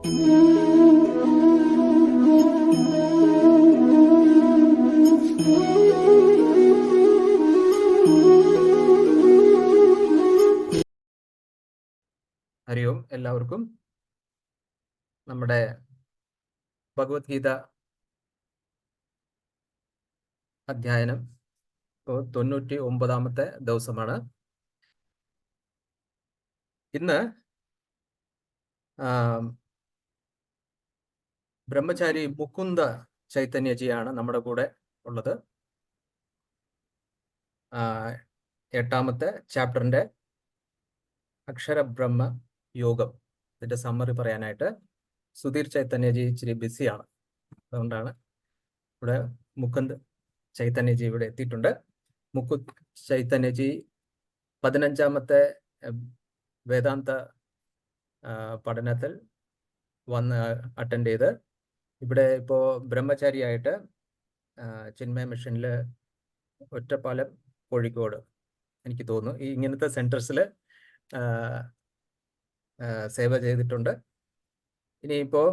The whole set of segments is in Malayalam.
ഹരി ഓം. എല്ലാവർക്കും നമ്മുടെ ഭഗവത്ഗീത അധ്യയനം ഇപ്പോൾ 99-ാമത്തെ ദിവസമാണ്. ഇന്ന് ബ്രഹ്മചാരി മുകുന്ദ ചൈതന്യജിയാണ് നമ്മുടെ കൂടെ ഉള്ളത്. 8-ാമത്തെ ചാപ്റ്ററിന്റെ അക്ഷരബ്രഹ്മ യോഗം ഇതിന്റെ സമ്മറി പറയാനായിട്ട് സുധീർ ചൈതന്യജി ഇച്ചിരി ബിസിയാണ്. അതുകൊണ്ടാണ് ഇവിടെ മുകുന്ദ് ചൈതന്യജി ഇവിടെ എത്തിയിട്ടുണ്ട്. മുകുന്ദ് ചൈതന്യജി 15-ാമത്തെ വേദാന്ത പഠനത്തിൽ വന്ന് അറ്റൻഡ് ചെയ്ത് ഇവിടെ ഇപ്പോൾ ബ്രഹ്മചാരിയായിട്ട് ചിന്മയ മിഷനിൽ ഒറ്റപ്പാലം, കോഴിക്കോട് എനിക്ക് തോന്നുന്നു ഈ ഇങ്ങനത്തെ സെന്റേഴ്സിൽ സേവ ചെയ്തിട്ടുണ്ട്. ഇനിയിപ്പോൾ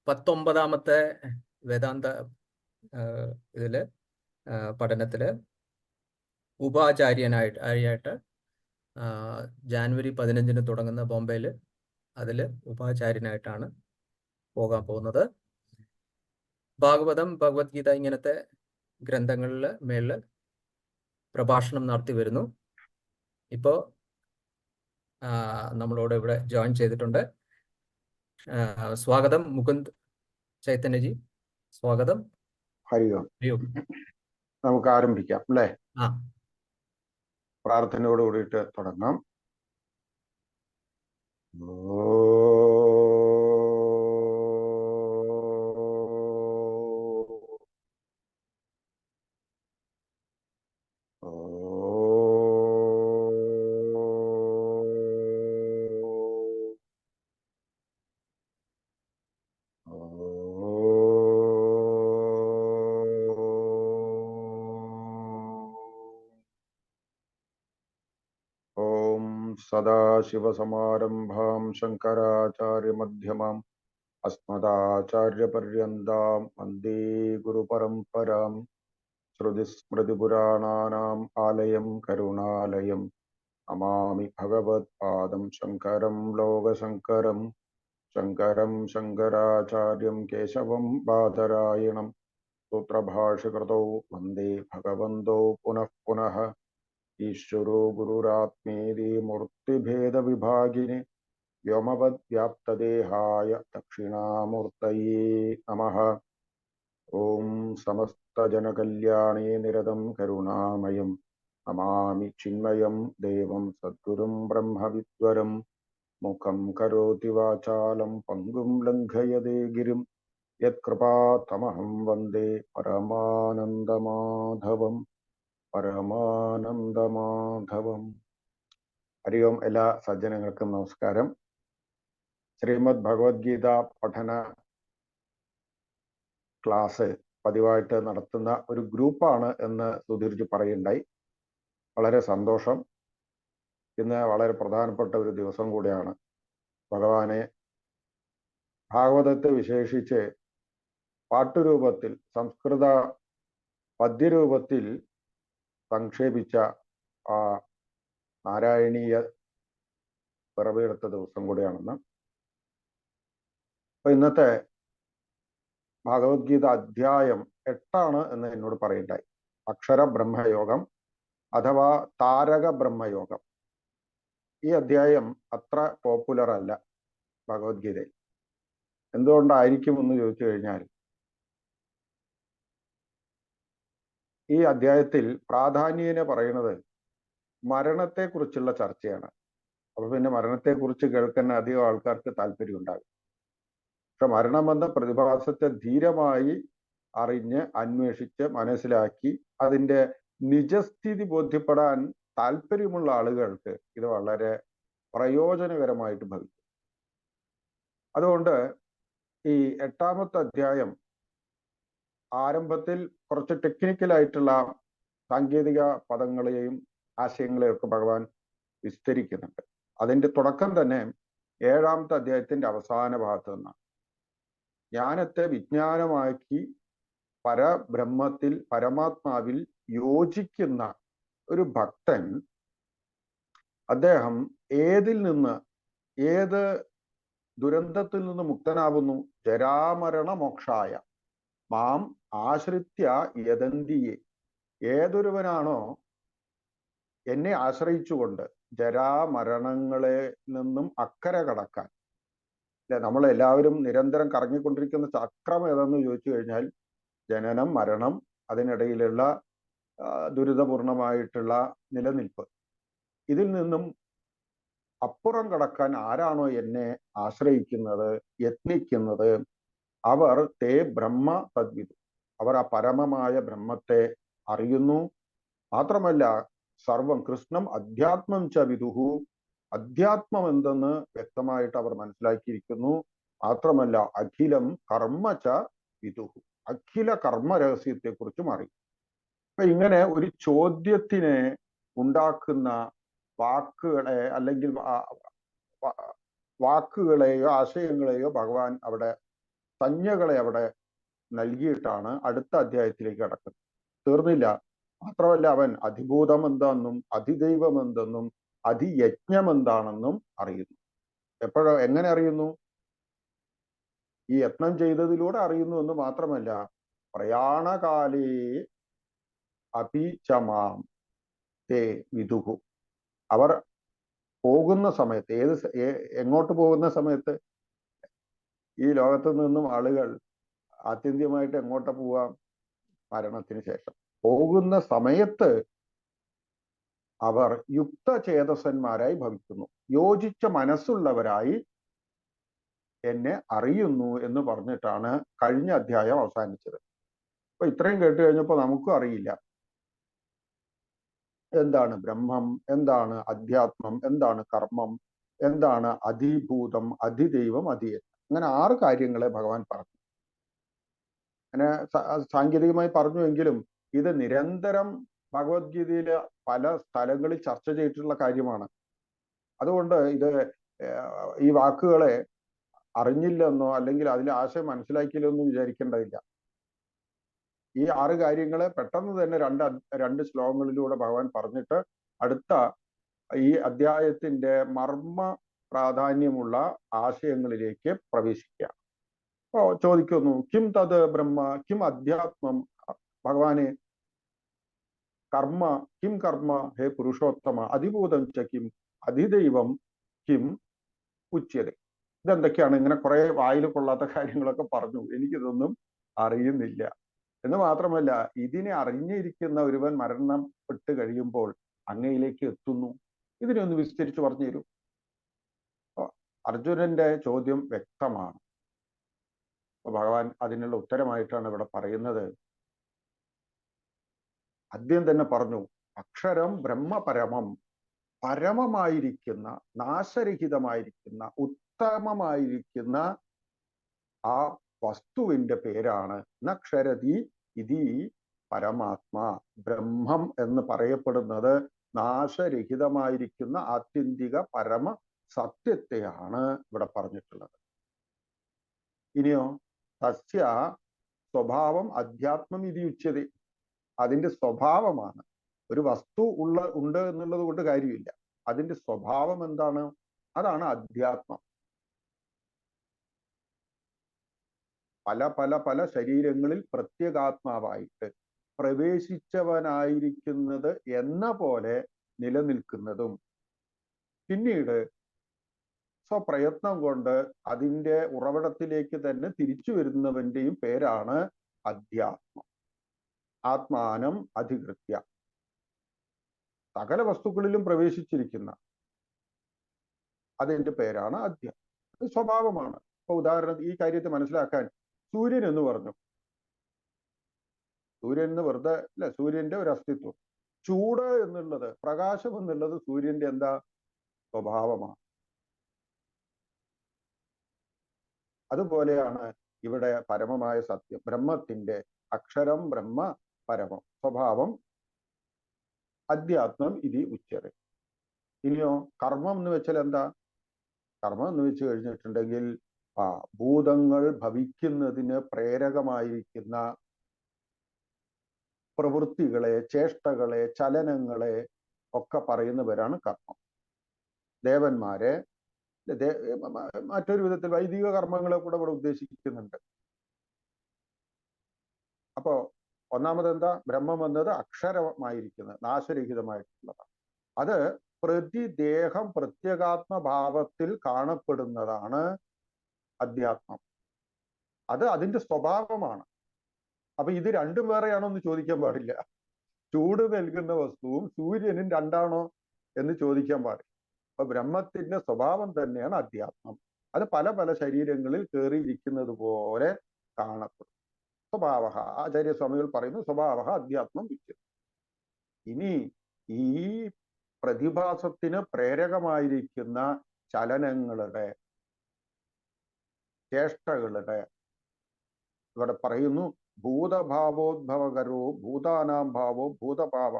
19-ാമത്തെ വേദാന്ത ഇതില് പഠനത്തില് ഉപാചാര്യനായിട്ട് ജാനുവരി 15-ന് തുടങ്ങുന്ന ബോംബെയിൽ അതിൽ ഉപാചാര്യനായിട്ടാണ് പോകാൻ പോകുന്നത്. ഭാഗവതം, ഭഗവത്ഗീത ഇങ്ങനത്തെ ഗ്രന്ഥങ്ങളിൽ മേളിൽ പ്രഭാഷണം നടത്തി വരുന്നു. ഇപ്പോൾ നമ്മളോട് ഇവിടെ ജോയിൻ ചെയ്തിട്ടുണ്ട്. സ്വാഗതം മുകുന്ദ് ചൈതന്യജി, സ്വാഗതം. ഹരി ഓം. നമുക്ക് ആരംഭിക്കാം അല്ലേ? പ്രാർത്ഥനയോട് കൂടിയിട്ട് തുടങ്ങാം. സദാശിവസമാരംഭാം ശങ്കരാചാര്യമധ്യമാം അസ്മദാചാര്യപര്യന്താം വന്ദേ ഗുരുപരമ്പരാം. ശ്രുതിസ്മൃതിപുരാണാനാം ആലയം കരുണാലയം നമാമി ഭഗവത്പാദം ശങ്കരം ലോകശങ്കരം. ശങ്കരം ശങ്കരാചാര്യം കേശവം ബാദരായണം സൂത്രഭാഷ്യകൃതൗ വന്ദേ ഭഗവന്തോ പുനഃ പുനഃ. ഈശ്വരോ ഗുരുരാത്മേതി മൂർത്തിഭേദവിഭാഗിനി വ്യോമവദ്വ്യാപ്തദേഹായ ദക്ഷിണാമൂർത്തയേ നമഃ. ഓം സമസ്തജനകല്യാണേ നിരതം കരുണാമയം നമാമി ചിന്മയം ദേവം സദ്ഗുരും ബ്രഹ്മവിദ്വരം. മുഖം കരോതി വാചാലം പങ്കും ലംഘയതേ ഗിരിം യത്കൃപാതമഹം വന്ദേ പരമാനന്ദമാധവം. പരമാനന്ദമാധവം. ഹരി ഓം. എല്ലാ സജ്ജനങ്ങൾക്കും നമസ്കാരം. ശ്രീമദ് ഭഗവത്ഗീത പഠന ക്ലാസ് പതിവായിട്ട് നടത്തുന്ന ഒരു ഗ്രൂപ്പാണ് എന്ന് സുധീർജി പറയുണ്ടായി. വളരെ സന്തോഷം. ഇന്ന് വളരെ പ്രധാനപ്പെട്ട ഒരു ദിവസം കൂടിയാണ്. ഭഗവാനെ ഭാഗവതത്തെ വിശേഷിച്ച് പാട്ടുരൂപത്തിൽ, സംസ്കൃത പദ്യരൂപത്തിൽ സംക്ഷേപിച്ച ആ നാരായണീയ പിറവിയെടുത്ത ദിവസം കൂടിയാണെന്ന്. അപ്പൊ ഇന്നത്തെ ഭഗവത്ഗീത അധ്യായം 8 എന്ന് എന്നോട് പറയുണ്ടായി. അക്ഷര ബ്രഹ്മയോഗം അഥവാ താരക ബ്രഹ്മയോഗം. ഈ അധ്യായം അത്ര പോപ്പുലർ അല്ല ഭഗവത്ഗീതയിൽ. എന്തുകൊണ്ടായിരിക്കും എന്ന് ചോദിച്ചു കഴിഞ്ഞാൽ, ഈ അധ്യായത്തിൽ പ്രാധാന്യേന പറയുന്നത് മരണത്തെക്കുറിച്ചുള്ള ചർച്ചയാണ്. അപ്പൊ പിന്നെ മരണത്തെക്കുറിച്ച് കേൾക്കാൻ അധികം ആൾക്കാർക്ക് താല്പര്യം ഉണ്ടാകും. പക്ഷെ മരണമെന്ന പ്രതിഭാസത്തെ ധീരമായി അറിഞ്ഞ് അന്വേഷിച്ച് മനസ്സിലാക്കി അതിൻ്റെ നിജസ്ഥിതി ബോധ്യപ്പെടാൻ താല്പര്യമുള്ള ആളുകൾക്ക് ഇത് വളരെ പ്രയോജനകരമായിട്ട് ഭവിക്കും. അതുകൊണ്ട് ഈ 8-ാമത്തെ അധ്യായം ആരംഭത്തിൽ കുറച്ച് ടെക്നിക്കലായിട്ടുള്ള സാങ്കേതിക പദങ്ങളെയും ആശയങ്ങളെയും ഒക്കെ ഭഗവാൻ വിസ്തരിക്കുന്നുണ്ട്. അതിൻ്റെ തുടക്കം തന്നെ 7-ാമത്തെ അധ്യായത്തിന്റെ അവസാന ഭാഗത്ത് നിന്നാണ്. ജ്ഞാനത്തെ വിജ്ഞാനമാക്കി പരബ്രഹ്മത്തിൽ പരമാത്മാവിൽ യോജിക്കുന്ന ഒരു ഭക്തൻ, അദ്ദേഹം ഏതിൽ നിന്ന്, ഏത് ദുരന്തത്തിൽ നിന്ന് മുക്തനാവുന്നു? ജരാമരണ മോക്ഷായ മാം ആശ്രിത്യ യദന്തിയെ. ഏതൊരുവനാണോ എന്നെ ആശ്രയിച്ചുകൊണ്ട് ജരാമരണങ്ങളെ നിന്നും അക്കരെ കടക്കാൻ, അല്ലെ, നമ്മളെല്ലാവരും നിരന്തരം കറങ്ങിക്കൊണ്ടിരിക്കുന്ന ചക്രം ഏതെന്ന് ചോദിച്ചു കഴിഞ്ഞാൽ ജനനം, മരണം, അതിനിടയിലുള്ള ദുരിതപൂർണമായിട്ടുള്ള നിലനിൽപ്പ്, ഇതിൽ നിന്നും അപ്പുറം കടക്കാൻ ആരാണോ എന്നെ ആശ്രയിക്കുന്നത്, യത്നിക്കുന്നത്, അവർ തേ ബ്രഹ്മ തദ്വിദു, അവർ ആ പരമമായ ബ്രഹ്മത്തെ അറിയുന്നു. മാത്രമല്ല സർവം കൃഷ്ണം അധ്യാത്മം ച വിദുഹു, അധ്യാത്മം എന്തെന്ന് വ്യക്തമായിട്ട് അവർ മനസ്സിലാക്കിയിരിക്കുന്നു. മാത്രമല്ല അഖിലം കർമ്മ ച വിദുഹു, അഖില കർമ്മ രഹസ്യത്തെ കുറിച്ചും അറിയും. അപ്പൊ ഇങ്ങനെ ഒരു ചോദ്യത്തിനെ ഉണ്ടാക്കുന്ന വാക്കുകളെ, അല്ലെങ്കിൽ വാക്കുകളെയോ ആശയങ്ങളെയോ ഭഗവാൻ അവിടെ, സംജ്ഞകളെ അവിടെ നൽകിയിട്ടാണ് അടുത്ത അധ്യായത്തിലേക്ക് കടക്കുന്നത്. തീർന്നില്ല. മാത്രമല്ല അവൻ അധിഭൂതം എന്താണെന്നും അധിദൈവം എന്തെന്നും അധിയജ്ഞം എന്താണെന്നും അറിയുന്നു. എങ്ങനെ അറിയുന്നു? ഈ യത്നം ചെയ്തതിലൂടെ അറിയുന്നു എന്ന് മാത്രമല്ല, പ്രയാണകാലേ അപിചമാം തേ വിദുഹു, അവർ പോകുന്ന സമയത്ത്, എങ്ങോട്ട് പോകുന്ന സമയത്ത്, ഈ ലോകത്ത് നിന്നും ആളുകൾ ആത്യന്തികമായിട്ട് എങ്ങോട്ട് പോവാം? മരണത്തിന് ശേഷം. പോകുന്ന സമയത്ത് അവർ യുക്തചേതസന്മാരായി ഭവിക്കുന്നു, യോജിച്ച മനസ്സുള്ളവരായി എന്നെ അറിയുന്നു എന്ന് പറഞ്ഞിട്ടാണ് കഴിഞ്ഞ അധ്യായം അവസാനിച്ചത്. അപ്പൊ ഇത്രയും കേട്ട് കഴിഞ്ഞപ്പോൾ നമുക്കും അറിയില്ല എന്താണ് ബ്രഹ്മം, എന്താണ് അധ്യാത്മം, എന്താണ് കർമ്മം, എന്താണ് അധിഭൂതം, അധിദൈവം, അധിയജ്ഞം. അങ്ങനെ 6 കാര്യങ്ങളെ ഭഗവാൻ പറഞ്ഞു. അങ്ങനെ സാങ്കേതികമായി പറഞ്ഞുവെങ്കിലും ഇത് നിരന്തരം ഭഗവത്ഗീതയിലെ പല സ്ഥലങ്ങളിൽ ചർച്ച ചെയ്തിട്ടുള്ള കാര്യമാണ്. അതുകൊണ്ട് ഇത് ഈ വാക്കുകളെ അറിഞ്ഞില്ലെന്നോ അല്ലെങ്കിൽ അതിലെ ആശയം മനസ്സിലാക്കിയില്ലെന്നോ വിചാരിക്കേണ്ടതില്ല. ഈ 6 കാര്യങ്ങളെ പെട്ടെന്ന് തന്നെ രണ്ട് ശ്ലോകങ്ങളിലൂടെ ഭഗവാൻ പറഞ്ഞിട്ട് അടുത്ത ഈ അധ്യായത്തിന്റെ മർമ്മ പ്രാധാന്യമുള്ള ആശയങ്ങളിലേക്ക് പ്രവേശിക്കുക. അപ്പോ ചോദിക്കുന്നു, കിം തത് ബ്രഹ്മ, കിം അധ്യാത്മം, ഭഗവാനെ കർമ്മ, കിം കർമ്മ ഹേ പുരുഷോത്തമ, അധിഭൂതം ച കിം, അധിദൈവം കിം ഉച്യതേ. ഇതെന്തൊക്കെയാണ്? ഇങ്ങനെ കുറെ വായിൽ കൊള്ളാത്ത കാര്യങ്ങളൊക്കെ പറഞ്ഞു, എനിക്കിതൊന്നും അറിയുന്നില്ല. എന്ന് മാത്രമല്ല, ഇതിനെ അറിഞ്ഞിരിക്കുന്ന ഒരുവൻ മരണപ്പെട്ട് കഴിയുമ്പോൾ അങ്ങയിലേക്ക് എത്തുന്നു. ഇതിനെ ഒന്ന് വിസ്തരിച്ച് പറഞ്ഞു തരൂ. അർജുനന്റെ ചോദ്യം വ്യക്തമാണ്. ഭഗവാൻ അതിനുള്ള ഉത്തരമായിട്ടാണ് ഇവിടെ പറയുന്നത്. ആദ്യം തന്നെ പറഞ്ഞു, അക്ഷരം ബ്രഹ്മപരമം, പരമമായിരിക്കുന്ന, നാശരഹിതമായിരിക്കുന്ന, ഉത്തമമായിരിക്കുന്ന ആ വസ്തുവിന്റെ പേരാണ് നക്ഷരതി ഇതി പരമാത്മാ. ബ്രഹ്മം എന്ന് പറയപ്പെടുന്നത് നാശരഹിതമായിരിക്കുന്ന ആത്യന്തിക പരമ സത്യത്തെയാണ് ഇവിടെ പറഞ്ഞിട്ടുള്ളത്. ഇനിയോ തസ്യ സ്വഭാവം അധ്യാത്മം ഇതി ഉച്യതേ. അതിന്റെ സ്വഭാവമാണ്. ഒരു വസ്തു ഉണ്ട് എന്നുള്ളത് കൊണ്ട് കാര്യമില്ല, അതിന്റെ സ്വഭാവം എന്താണ്? അതാണ് അധ്യാത്മം. പല പല പല ശരീരങ്ങളിൽ പ്രത്യേകാത്മാവായിട്ട് പ്രവേശിച്ചവനായിരിക്കുന്നത് എന്ന പോലെ നിലനിൽക്കുന്നതും പിന്നീട് സ്വപ്രയത്നം കൊണ്ട് അതിൻ്റെ ഉറവിടത്തിലേക്ക് തന്നെ തിരിച്ചു വരുന്നവന്റെയും പേരാണ് അധ്യാത്മം. ആത്മാനം അധികൃത്യ, സകല വസ്തുക്കളിലും പ്രവേശിച്ചിരിക്കുന്ന അതിന്റെ പേരാണ് അധ്യാത്മം. അത് സ്വഭാവമാണ്. ഇപ്പൊ ഉദാഹരണം ഈ കാര്യത്തെ മനസ്സിലാക്കാൻ, സൂര്യൻ എന്ന് പറഞ്ഞു. സൂര്യൻ എന്ന് വെറുതെ അല്ല, സൂര്യന്റെ ഒരു അസ്തിത്വം. ചൂട് എന്നുള്ളത്, പ്രകാശം എന്നുള്ളത് സൂര്യന്റെ എന്താ? സ്വഭാവമാണ്. അതുപോലെയാണ് ഇവിടെ പരമമായ സത്യം, ബ്രഹ്മത്തിന്റെ അക്ഷരം ബ്രഹ്മ പരമം, സ്വഭാവം അധ്യാത്മം ഇതി ഉച്യതേ. ഇനിയോ കർമ്മം എന്ന് വെച്ചാൽ എന്താ? കർമ്മം എന്ന് വെച്ച് കഴിഞ്ഞിട്ടുണ്ടെങ്കിൽ ഭൂതങ്ങൾ ഭവിക്കുന്നതിന് പ്രേരകമായിരിക്കുന്ന പ്രവൃത്തികളെ, ചേഷ്ടകളെ, ചലനങ്ങളെ ഒക്കെ പറയുന്നവരാണ് കർമ്മം. ദേവന്മാരെ, മറ്റൊരു വിധത്തിൽ വൈദിക കർമ്മങ്ങളെ കൂടെ ഇവിടെ ഉദ്ദേശിക്കുന്നുണ്ട്. അപ്പോ ഒന്നാമത് എന്താ? ബ്രഹ്മം എന്നത് അക്ഷരമായിരിക്കുന്നത്, നാശരഹിതമായിട്ടുള്ളതാണ്. അത് പ്രതിദേഹം പ്രത്യേകാത്മഭാവത്തിൽ കാണപ്പെടുന്നതാണ് അധ്യാത്മം. അത് അതിന്റെ സ്വഭാവമാണ്. അപ്പൊ ഇത് രണ്ടും വേറെയാണോ എന്ന് ചോദിക്കാൻ പാടില്ല. ചൂട് നൽകുന്ന വസ്തുവും സൂര്യനും രണ്ടാണോ എന്ന് ചോദിക്കാൻ പാടില്ല. അപ്പൊ ബ്രഹ്മത്തിന്റെ സ്വഭാവം തന്നെയാണ് അധ്യാത്മം. അത് പല പല ശരീരങ്ങളിൽ കയറിയിരിക്കുന്നത് പോലെ കാണപ്പെടും. സ്വഭാവ, ആചാര്യസ്വാമികൾ പറയുന്നു, സ്വഭാവ അധ്യാത്മം വിദ്യത്തെ. ഇനി ഈ പ്രതിഭാസത്തിന് പ്രേരകമായിരിക്കുന്ന ചലനങ്ങളുടെ, ചേഷ്ടകളുടെ, ഇവിടെ പറയുന്നു ഭൂതഭാവോദ്ഭവകരോ ഭൂതാനാം ഭാവോ ഭൂതഭാവ.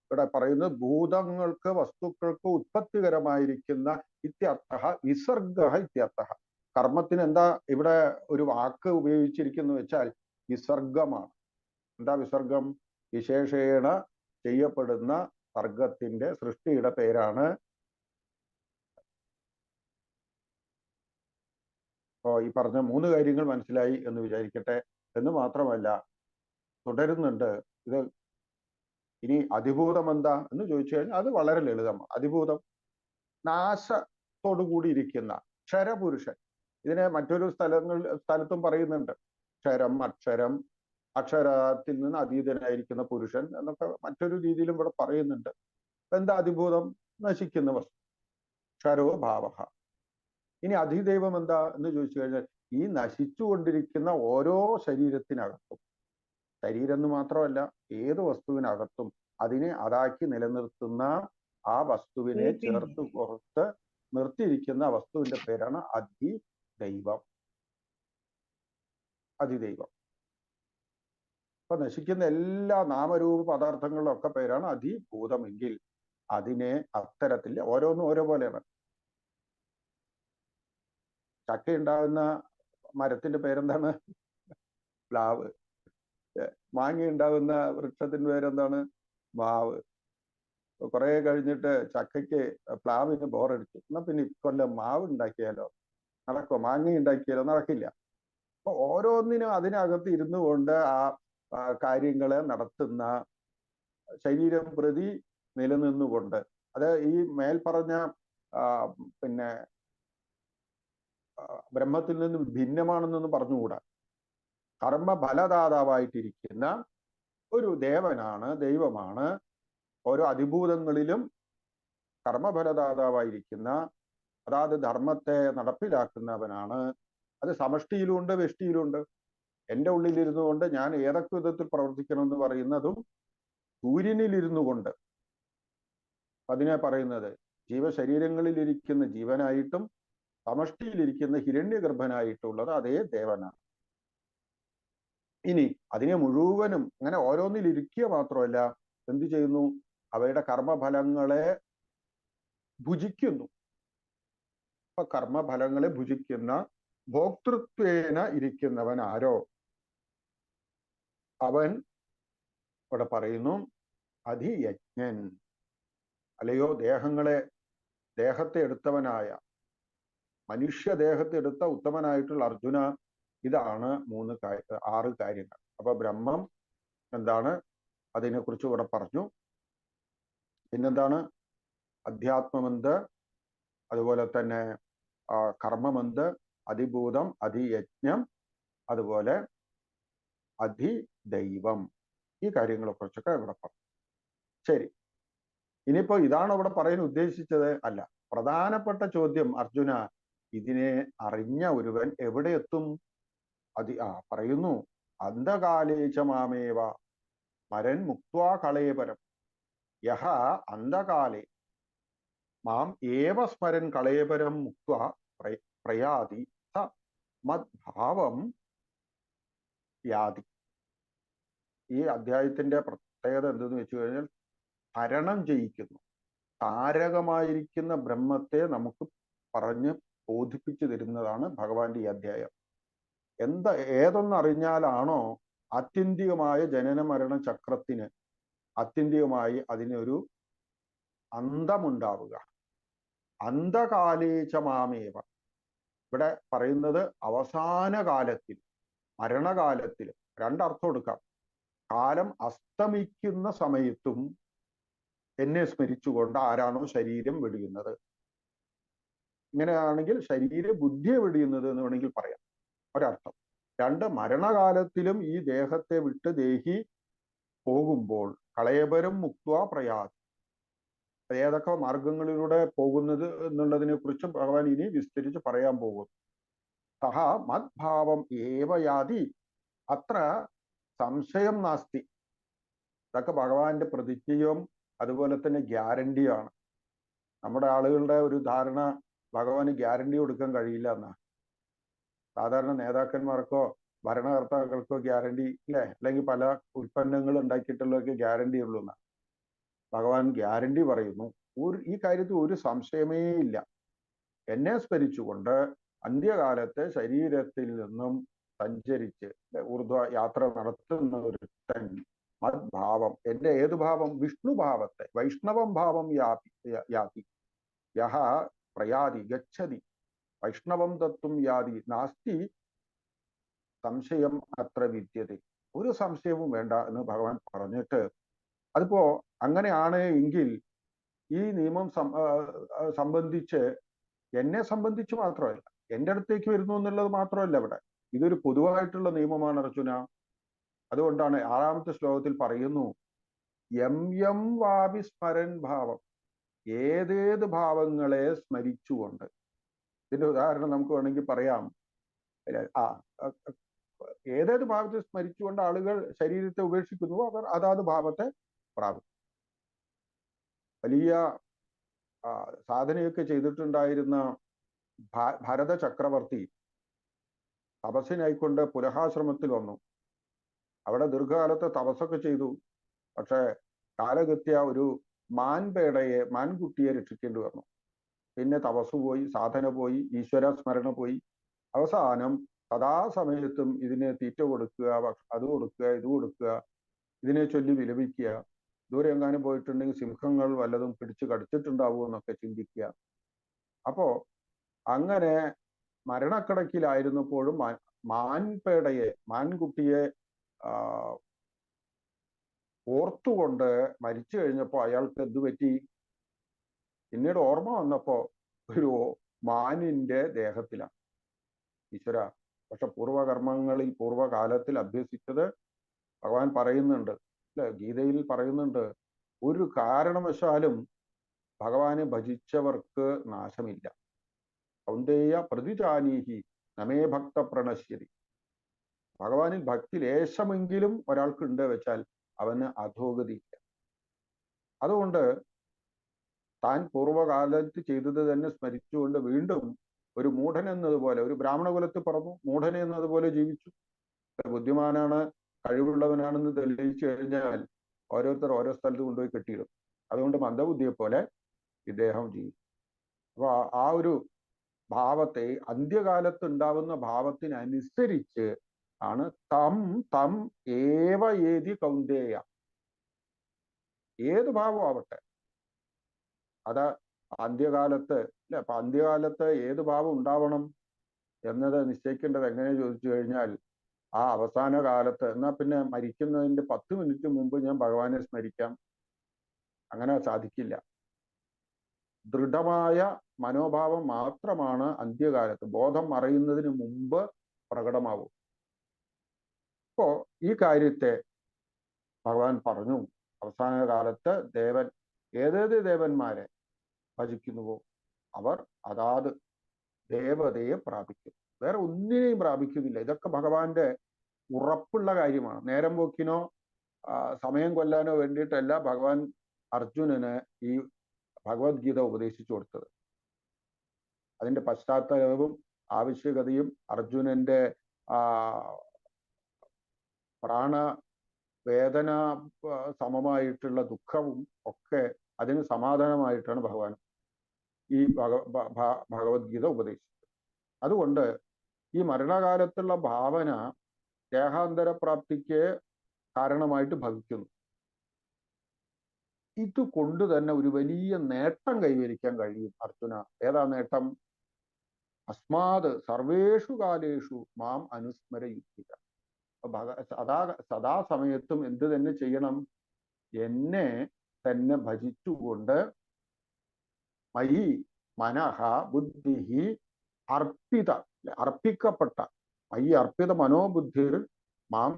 ഇവിടെ പറയുന്നത് ഭൂതങ്ങൾക്ക്, വസ്തുക്കൾക്ക് ഉത്പത്തികരമായിരിക്കുന്ന ഇത്യർത്ഥ വിസർഗ ഇത്യർത്ഥ. കർമ്മത്തിന് എന്താ ഇവിടെ ഒരു വാക്ക് ഉപയോഗിച്ചിരിക്കുന്നു വെച്ചാൽ വിസർഗമാണ്. എന്താ വിസർഗം? വിശേഷേണ ചെയ്യപ്പെടുന്ന സർഗത്തിന്റെ, സൃഷ്ടിയുടെ പേരാണ്. ഈ പറഞ്ഞ 3 കാര്യങ്ങൾ മനസ്സിലായി എന്ന് വിചാരിക്കട്ടെ. എന്ന് മാത്രമല്ല, തുടരുന്നുണ്ട്. ഇത് ഇനി അധിഭൂതം എന്താ എന്ന് ചോദിച്ചു കഴിഞ്ഞാൽ അത് വളരെ ലളിതമാണ്. അധിഭൂതം നാശത്തോടുകൂടിയിരിക്കുന്ന ക്ഷരപുരുഷൻ. ഇതിനെ മറ്റൊരു സ്ഥലത്തും പറയുന്നുണ്ട്. ക്ഷരം, അക്ഷരം, അക്ഷരത്തിൽ നിന്ന് അതീതനായിരിക്കുന്ന പുരുഷൻ എന്നൊക്കെ മറ്റൊരു രീതിയിലും ഇവിടെ പറയുന്നുണ്ട്. എന്താ അധിഭൂതം? നശിക്കുന്ന വസ്തു, ക്ഷരോ ഭാവ. ഇനി അധിദൈവം എന്താ എന്ന് ചോദിച്ചു കഴിഞ്ഞാൽ ഈ നശിച്ചുകൊണ്ടിരിക്കുന്ന ഓരോ ശരീരത്തിനകത്തും, ശരീരം എന്ന് മാത്രമല്ല ഏത് വസ്തുവിനകത്തും അതിനെ അതാക്കി നിലനിർത്തുന്ന ആ വസ്തുവിനെ ചേർത്ത് പുറത്ത് നിർത്തിയിരിക്കുന്ന വസ്തുവിന്റെ പേരാണ് അധിദൈവം. അധിദൈവം. അപ്പൊ നശിക്കുന്ന എല്ലാ നാമരൂപ പദാർത്ഥങ്ങളുടെ ഒക്കെ പേരാണ് അധിഭൂതമെങ്കിൽ അതിനെ അത്തരത്തിൽ ഓരോന്നും ഓരോ പോലെയാണ്. ചക്ക ഉണ്ടാകുന്ന മരത്തിന്റെ പേരെന്താണ്? പ്ലാവ്. മാങ്ങ ഉണ്ടാകുന്ന വൃക്ഷത്തിന്റെ പേരെന്താണ്? മാവ്. കുറെ കഴിഞ്ഞിട്ട് ചക്കയ്ക്ക് പ്ലാവിന് ബോറടിച്ചു. എന്നാ പിന്നെ ഇക്കൊല്ലം മാവ് ഉണ്ടാക്കിയാലോ? നടക്കോ? മാങ്ങ ഉണ്ടാക്കിയാലോ? നടക്കില്ല. അപ്പൊ ഓരോന്നിനും അതിനകത്ത് ഇരുന്നു കൊണ്ട് ആ കാര്യങ്ങളെ നടത്തുന്ന, ശരീരം പ്രതി നിലനിന്നുകൊണ്ട്, അത് ഈ മേൽപ്പറഞ്ഞ പിന്നെ ബ്രഹ്മത്തിൽ നിന്നും ഭിന്നമാണെന്നൊന്നും പറഞ്ഞുകൂടാ. കർമ്മഫലദാതാവായിട്ടിരിക്കുന്ന ഒരു ദേവനാണ്, ദൈവമാണ്. ഓരോ അധിഭൂതങ്ങളിലും കർമ്മഫലദാതാവായിരിക്കുന്ന, അതാത് ധർമ്മത്തെ നടപ്പിലാക്കുന്നവനാണ്. അത് സമഷ്ടിയിലുണ്ട്, വ്യഷ്ടിയിലുണ്ട്. എൻ്റെ ഉള്ളിലിരുന്നു കൊണ്ട് ഞാൻ ഏതൊക്കെ വിധത്തിൽ പ്രവർത്തിക്കണമെന്ന് പറയുന്നതും സൂര്യനിലിരുന്നു കൊണ്ട് അതിനെ പറയുന്നത് ജീവശരീരങ്ങളിലിരിക്കുന്ന ജീവനായിട്ടും സമഷ്ടിയിലിരിക്കുന്ന ഹിരണ്യഗർഭനായിട്ടുള്ളത് അതേ ദേവനാണ്. ഇനി അതിനെ മുഴുവനും അങ്ങനെ ഓരോന്നിലിരിക്കുക മാത്രമല്ല, എന്തു ചെയ്യുന്നു? അവയുടെ കർമ്മഫലങ്ങളെ ഭുജിക്കുന്നു. അപ്പൊ കർമ്മഫലങ്ങളെ ഭുജിക്കുന്ന ഭോക്തൃത്വേന ഇരിക്കുന്നവൻ ആരോ അവൻ ഇവിടെ പറയുന്നു അധിയജ്ഞൻ. അല്ലയോ ദേഹത്തെ എടുത്തവനായ, മനുഷ്യദേഹത്തെ എടുത്ത ഉത്തമനായിട്ടുള്ള അർജുന, ഇതാണ് 6 കാര്യങ്ങൾ. അപ്പൊ ബ്രഹ്മം എന്താണ്? അതിനെക്കുറിച്ച് ഇവിടെ പറഞ്ഞു. പിന്നെന്താണ്? അധ്യാത്മമെന്ത്, അതുപോലെ തന്നെ കർമ്മമെന്ത്, അധിഭൂതം, അധിയജ്ഞം, അതുപോലെ അധിദൈവം. ഈ കാര്യങ്ങളെ കുറിച്ചൊക്കെ ഇവിടെ പറഞ്ഞു. ശരി, ഇനിയിപ്പോ ഇതാണ് ഇവിടെ പറയാൻ ഉദ്ദേശിച്ചത്? അല്ല. പ്രധാനപ്പെട്ട ചോദ്യം, അർജുന, ഇതിനെ അറിഞ്ഞ ഒരുവൻ എവിടെ എത്തും? പറയുന്നു, അന്ധകാലേച മാമേവ മരൻ മുക്വാ കളേപരം യഹ അന്ധകാലേ മാം ഏവ സ്മരൻ കളേപരം മുക്വാ പ്രയാതി സ മദ്ഭാവം യാതി. ഈ അധ്യായത്തിന്റെ പ്രത്യേകത എന്തെന്ന് വെച്ച് കഴിഞ്ഞാൽ ഹരണം ചെയ്യിക്കുന്നു. താരകമായിരിക്കുന്ന ബ്രഹ്മത്തെ നമുക്ക് പറഞ്ഞ് ബോധിപ്പിച്ചു തരുന്നതാണ് ഭഗവാന്റെ ഈ അധ്യായം. ഏതൊന്നറിഞ്ഞാലാണോ ആത്യന്തികമായ ജനന മരണ ചക്രത്തിന് ആത്യന്തികമായി അതിനൊരു അന്തമുണ്ടാവുക. അന്തകാലേച്ച മാമേവ, ഇവിടെ പറയുന്നത് അവസാന കാലത്തിൽ, മരണകാലത്തിൽ. രണ്ടർത്ഥം എടുക്കാം. കാലം അസ്തമിക്കുന്ന സമയത്തും എന്നെ സ്മരിച്ചുകൊണ്ട് ആരാണോ ശരീരം വെടിയുന്നത്, ഇങ്ങനെയാണെങ്കിൽ ശരീര ബുദ്ധിയെ വെടിയുന്നത് എന്ന് വേണമെങ്കിൽ പറയാം, ഒരർത്ഥം. രണ്ട്, മരണകാലത്തിലും ഈ ദേഹത്തെ വിട്ട് ദേഹി പോകുമ്പോൾ കളയപരം മുക്ത പ്രയാതി, ഏതൊക്കെ മാർഗങ്ങളിലൂടെ പോകുന്നത് എന്നുള്ളതിനെ കുറിച്ചും ഭഗവാൻ ഇനി വിസ്തരിച്ച് പറയാൻ പോകും. സഹ മദ്ഭാവം ഏവയാതി അത്ര സംശയം നാസ്തി. ഇതൊക്കെ ഭഗവാന്റെ പ്രതിജ്ഞയും അതുപോലെ തന്നെ ഗ്യാരണ്ടിയാണ്. നമ്മുടെ ആളുകളുടെ ഒരു ധാരണ ഭഗവാന് ഗ്യാരണ്ടി കൊടുക്കാൻ കഴിയില്ല എന്നാ. സാധാരണ നേതാക്കന്മാർക്കോ ഭരണകർത്താക്കൾക്കോ ഗ്യാരണ്ടി ഇല്ലേ, അല്ലെങ്കിൽ പല ഉൽപ്പന്നങ്ങൾ ഉണ്ടാക്കിയിട്ടുള്ളതൊക്കെ ഗ്യാരണ്ടി ഉള്ളൂ എന്നാ. ഭഗവാൻ ഗ്യാരണ്ടി പറയുന്നു. ഈ കാര്യത്തിൽ ഒരു സംശയമേ ഇല്ല. എന്നെ സ്മരിച്ചുകൊണ്ട് അന്ത്യകാലത്തെ ശരീരത്തിൽ നിന്നും സഞ്ചരിച്ച് ഊർധ്വ യാത്ര നടത്തുന്ന ഒരുത്തൻ മദ്ഭാവം, എന്റെ ഏത് ഭാവം? വിഷ്ണുഭാവത്തെ, വൈഷ്ണവം ഭാവം യാതി യഹ പ്രയാതി ഗച്ഛതി വൈഷ്ണവം തത്വം യാതി നാസ്തി സംശയം അത്ര വിദ്യത. ഒരു സംശയവും വേണ്ട എന്ന് ഭഗവാൻ പറഞ്ഞിട്ട്, അതിപ്പോ അങ്ങനെയാണ് എങ്കിൽ ഈ നിയമം സംബന്ധിച്ച് എന്നെ സംബന്ധിച്ച് മാത്രമല്ല, എൻ്റെ അടുത്തേക്ക് വരുന്നു എന്നുള്ളത് മാത്രമല്ല, ഇവിടെ ഇതൊരു പൊതുവായിട്ടുള്ള നിയമമാണ് അർജുന. അതുകൊണ്ടാണ് 6ാമത്തെ ശ്ലോകത്തിൽ പറയുന്നു, യം യം വാപി സ്മരൻ ഭാവം, ഏതേത് ഭാവങ്ങളെ സ്മരിച്ചുകൊണ്ട്. ഇതിന്റെ ഉദാഹരണം നമുക്ക് വേണമെങ്കിൽ പറയാം. ഏതേത് ഭാവത്തെ സ്മരിച്ചുകൊണ്ട് ആളുകൾ ശരീരത്തെ ഉപേക്ഷിക്കുന്നുവോ അവർ അതാത് ഭാവത്തെ പ്രാപിക്കും. വലിയ സാധനയൊക്കെ ചെയ്തിട്ടുണ്ടായിരുന്ന ഭരത ചക്രവർത്തി തപസ്സിനായിക്കൊണ്ട് പുലഹാശ്രമത്തിൽ വന്നു. അവിടെ ദീർഘകാലത്തെ തപസ്സൊക്കെ ചെയ്തു. പക്ഷെ കാലകൃത്യ ഒരു മാൻകുട്ടിയെ രക്ഷിക്കേണ്ടി വന്നു. പിന്നെ തപസ് പോയി, സാധന പോയി, ഈശ്വര സ്മരണ പോയി. അവസാനം സദാസമയത്തും ഇതിനെ തീറ്റ കൊടുക്കുക, അത് കൊടുക്കുക, ഇത് കൊടുക്കുക, ഇതിനെ ചൊല്ലി വിലപിക്കുക. ദൂരെ എങ്ങാനും പോയിട്ടുണ്ടെങ്കിൽ സിംഹങ്ങൾ വല്ലതും പിടിച്ചു കടിച്ചിട്ടുണ്ടാവുമോ എന്നൊക്കെ ചിന്തിക്കുക. അപ്പോ അങ്ങനെ മരണക്കിടക്കിലായിരുന്നപ്പോഴും മാൻകുട്ടിയെ ഓർത്തുകൊണ്ട് മരിച്ചു കഴിഞ്ഞപ്പോ അയാൾക്ക് എന്ത് പറ്റി? പിന്നീട് ഓർമ്മ വന്നപ്പോ ഒരു മാനിന്റെ ദേഹത്തിലാണ്. ഈശ്വര, പക്ഷെ പൂർവകർമ്മങ്ങളിൽ പൂർവകാലത്തിൽ അഭ്യസിച്ചത് ഭഗവാൻ പറയുന്നുണ്ട് അല്ലെ, ഗീതയിൽ പറയുന്നുണ്ട്, ഒരു കാരണവശാലും ഭഗവാനെ ഭജിച്ചവർക്ക് നാശമില്ല. കൗന്ദേയ പ്രതിജാനീഹി നമേ ഭക്ത പ്രണശ്യതി. ഭഗവാനിൽ ഭക്തി ലേശമെങ്കിലും ഒരാൾക്കുണ്ട് വെച്ചാൽ അവന് അധോഗതിയില്ല. അതുകൊണ്ട് താൻ പൂർവകാലത്ത് ചെയ്തത് തന്നെ സ്മരിച്ചുകൊണ്ട് വീണ്ടും ഒരു മൂഢൻ എന്നതുപോലെ, ഒരു ബ്രാഹ്മണ കുലത്തിൽ പറന്നു മൂഢൻ എന്നതുപോലെ ജീവിച്ചു. ബുദ്ധിമാനാണ്, കഴിവുള്ളവനാണെന്ന് തെളിയിച്ചു കഴിഞ്ഞാൽ ഓരോരുത്തർ ഓരോ സ്ഥലത്ത് കൊണ്ടുപോയി കെട്ടിയിടും. അതുകൊണ്ട് മന്ദബുദ്ധിയെ പോലെ ഇദ്ദേഹം ജീവിച്ചു. അപ്പൊ ആ ഒരു ഭാവത്തെ, അന്ത്യകാലത്ത് ഉണ്ടാവുന്ന ഭാവത്തിനനുസരിച്ച് ആണ് തം ഏവ ഏതി കൗന്ദേയ, ഏത് ഭാവം ആവട്ടെ. അത് അന്ത്യകാലത്ത് അല്ലെ, അപ്പൊ അന്ത്യകാലത്ത് ഏത് ഭാവം ഉണ്ടാവണം എന്നത് നിശ്ചയിക്കേണ്ടത് എങ്ങനെ ചോദിച്ചു കഴിഞ്ഞാൽ, ആ അവസാന കാലത്ത്, എന്നാ പിന്നെ മരിക്കുന്നതിന്റെ 10 മിനിറ്റ് മുമ്പ് ഞാൻ ഭഗവാനെ സ്മരിക്കാം, അങ്ങനെ സാധിക്കില്ല. ദൃഢമായ മനോഭാവം മാത്രമാണ് അന്ത്യകാലത്ത്, ബോധം മറയുന്നതിന് മുമ്പ് പ്രകടമാവും. ഇപ്പോ ഈ കാര്യത്തെ ഭഗവാൻ പറഞ്ഞു, അവസാന കാലത്ത് ഏതേത് ദേവന്മാരെ ഭജിക്കുന്നുവോ അവർ അതാത് ദേവതയെ പ്രാപിക്കും, വേറെ ഒന്നിനെയും പ്രാപിക്കുന്നില്ല. ഇതൊക്കെ ഭഗവാന്റെ ഉറപ്പുള്ള കാര്യമാണ്. നേരം പോക്കിനോ സമയം കൊല്ലാനോ വേണ്ടിയിട്ടല്ല ഭഗവാൻ അർജുനന് ഈ ഭഗവത്ഗീത ഉപദേശിച്ചു കൊടുത്തത്. അതിന്റെ പശ്ചാത്തലവും ആവശ്യകതയും അർജുനന്റെ പ്രാണവേദന സമമായിട്ടുള്ള ദുഃഖവും ഒക്കെ അതിന് സമാധാനമായിട്ടാണ് ഭഗവാൻ ഈ ഭഗവത്ഗീത ഉപദേശിച്ചത്. അതുകൊണ്ട് ഈ മരണകാലത്തുള്ള ഭാവന ദേഹാന്തര പ്രാപ്തിക്ക് കാരണമായിട്ട് ഭവിക്കുന്നു. ഇതുകൊണ്ട് തന്നെ ഒരു വലിയ നേട്ടം കൈവരിക്കാൻ കഴിയും അർജുന. ഏതാ നേട്ടം? അസ്മാത് സർവേഷു കാലേഷു മാം അനുസ്മരയുക്തിക. സദാസമയത്തും എന്ത് തന്നെ ചെയ്യണം? എന്നെ തന്നെ ഭജിച്ചുകൊണ്ട് മയി മനഃ ബുദ്ധി അർപ്പിക്കപ്പെട്ട മയി അർപ്പിത മനോബുദ്ധിർ മാം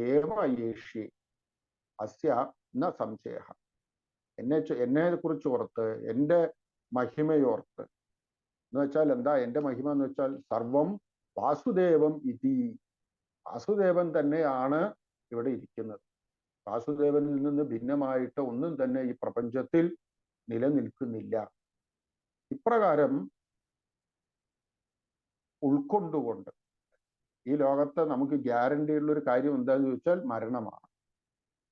ഏവ യേഷ്യെ അസ്യ ന സംശയ. എന്നെ കുറിച്ച് ഓർത്ത്, എൻ്റെ മഹിമയോർത്ത്. എന്ന് വെച്ചാൽ എന്താ എൻ്റെ മഹിമ എന്ന് വെച്ചാൽ? സർവം വാസുദേവം ഇതി. വാസുദേവൻ തന്നെയാണ് ഇവിടെ ഇരിക്കുന്നത്. വാസുദേവനിൽ നിന്ന് ഭിന്നമായിട്ട് ഒന്നും തന്നെ ഈ പ്രപഞ്ചത്തിൽ നിലനിൽക്കുന്നില്ല. ഇപ്രകാരം ഉൾക്കൊണ്ടുകൊണ്ട് ഈ ലോകത്ത് നമുക്ക് ഗ്യാരണ്ടി ഉള്ള ഒരു കാര്യം എന്താന്ന് ചോദിച്ചാൽ മരണമാണ്.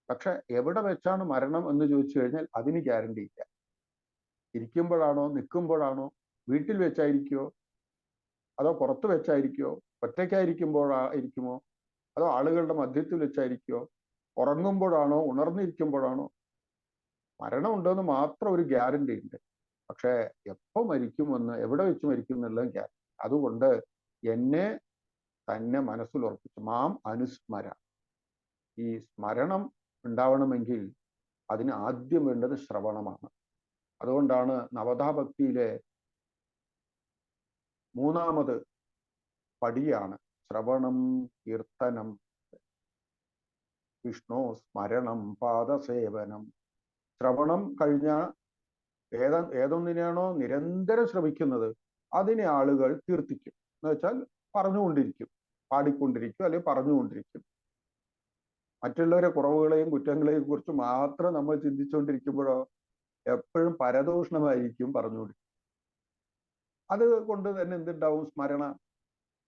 പക്ഷെ എവിടെ വെച്ചാണ് മരണം എന്ന് ചോദിച്ചു കഴിഞ്ഞാൽ അതിന് ഗ്യാരണ്ടി ഇല്ല. ഇരിക്കുമ്പോഴാണോ, നിൽക്കുമ്പോഴാണോ, വീട്ടിൽ വെച്ചായിരിക്കുമോ, അതോ പുറത്ത് വെച്ചായിരിക്കുമോ, ഒറ്റയ്ക്കായിരിക്കുമ്പോഴായിരിക്കുമോ, അതോ ആളുകളുടെ മധ്യത്തിൽ വെച്ചായിരിക്കുമോ, ഉറങ്ങുമ്പോഴാണോ, ഉണർന്നിരിക്കുമ്പോഴാണോ? മരണം ഉണ്ടെന്ന് മാത്രം ഒരു ഗ്യാരണ്ടി ഉണ്ട്. പക്ഷെ എപ്പോ മരിക്കുമെന്ന്, എവിടെ വെച്ച് മരിക്കും എന്നുള്ളത് ഗ്യാരണ്ടി. അതുകൊണ്ട് എന്നെ തന്നെ മനസ്സിൽ ഉറപ്പിച്ചു മാം അനുസ്മര. ഈ സ്മരണം ഉണ്ടാവണമെങ്കിൽ അതിന് ആദ്യം വേണ്ടത് ശ്രവണമാണ്. അതുകൊണ്ടാണ് നവതാഭക്തിയിലെ മൂന്നാമത് പടിയാണ് ശ്രവണം, കീർത്തനം, വിഷ്ണു സ്മരണം, പാദസേവനം. ശ്രവണം കഴിഞ്ഞ ഏതൊന്നിനെയാണോ നിരന്തരം ശ്രമിക്കുന്നത് അതിനെ ആളുകൾ കീർത്തിക്കും. എന്ന് വെച്ചാൽ പറഞ്ഞുകൊണ്ടിരിക്കും, പാടിക്കൊണ്ടിരിക്കും, അല്ലെങ്കിൽ പറഞ്ഞുകൊണ്ടിരിക്കും. മറ്റുള്ളവരെ കുറവുകളെയും കുറ്റങ്ങളെയും കുറിച്ച് മാത്രം നമ്മൾ ചിന്തിച്ചുകൊണ്ടിരിക്കുമ്പോഴോ എപ്പോഴും പരദൂഷണമായിരിക്കും പറഞ്ഞുകൊണ്ടിരിക്കും. അത് കൊണ്ട് തന്നെ എന്തുണ്ടാവും? സ്മരണ.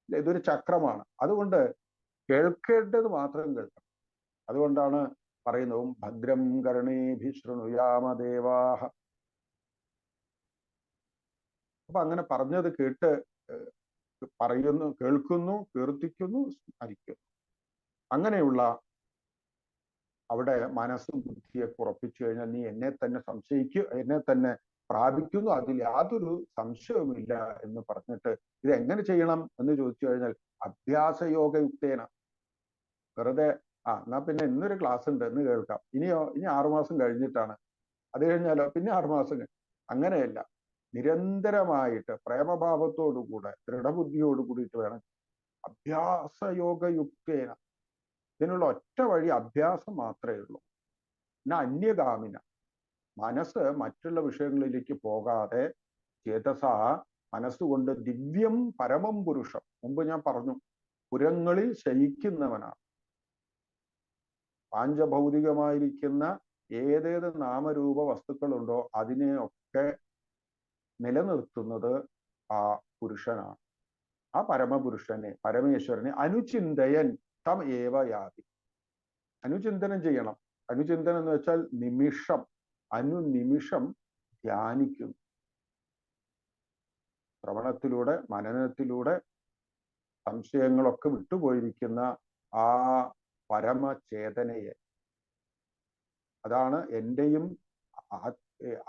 ഇതൊരു ചക്രമാണ്. അതുകൊണ്ട് കേൾക്കേണ്ടത് മാത്രം കേൾക്കണം. അതുകൊണ്ടാണ് പറയുന്നതും ഭദ്രം കർണേഭി ശൃണുയാമ ദേവാഹ. അപ്പൊ അങ്ങനെ പറഞ്ഞത് കേട്ട് പറയുന്നു, കേൾക്കുന്നു, കീർത്തിക്കുന്നു, സ്മരിക്കുന്നു. അങ്ങനെയുള്ള അവിടെ മനസ്സും ബുദ്ധിയൊക്കെ ഉറപ്പിച്ചു കഴിഞ്ഞാൽ നീ എന്നെ തന്നെ എന്നെ തന്നെ പ്രാപിക്കുന്നു, അതിൽ യാതൊരു സംശയവുമില്ല എന്ന് പറഞ്ഞിട്ട് ഇത് എങ്ങനെ ചെയ്യണം എന്ന് ചോദിച്ചു കഴിഞ്ഞാൽ അഭ്യാസയോഗയുക്തേന. വെറുതെ എന്നാ പിന്നെ ഇന്നൊരു ക്ലാസ് ഉണ്ട് എന്ന് കേൾക്കാം, ഇനി 6 മാസം കഴിഞ്ഞിട്ടാണ്, അത് കഴിഞ്ഞാലോ പിന്നെ 6 മാസം. അങ്ങനെയല്ല, നിരന്തരമായിട്ട് പ്രേമഭാവത്തോടുകൂടെ ദൃഢബുദ്ധിയോട് കൂടിയിട്ട് വേണം. അഭ്യാസയോഗയുക്തേന. ഇതിനുള്ള ഒറ്റ വഴി അഭ്യാസം മാത്രമേ ഉള്ളൂ. പിന്നെ അന്യഗാമിന. മനസ്സ് മറ്റുള്ള വിഷയങ്ങളിലേക്ക് പോകാതെ ചേതസ മനസ്സുകൊണ്ട് ദിവ്യം പരമം പുരുഷം. മുമ്പ് ഞാൻ പറഞ്ഞു, പുരങ്ങളിൽ ശയിക്കുന്നവനാണ്. പാഞ്ചഭൗതികമായിരിക്കുന്ന ഏതേത് നാമരൂപ വസ്തുക്കളുണ്ടോ അതിനെയൊക്കെ നിലനിർത്തുന്നത് ആ പുരുഷനാണ്. ആ പരമപുരുഷനെ, പരമേശ്വരനെ അനുചിന്തയൻ തം ഏവ യാതി. അനുചിന്തനം ചെയ്യണം. അനുചിന്തനം എന്ന് വെച്ചാൽ നിമിഷം, അനുനിമിഷം ധ്യാനിക്കുന്നു. ശ്രവണത്തിലൂടെ, മനനത്തിലൂടെ സംശയങ്ങളൊക്കെ വിട്ടുപോയിരിക്കുന്ന ആ പരമചേതനയെ, അതാണ് എൻ്റെയും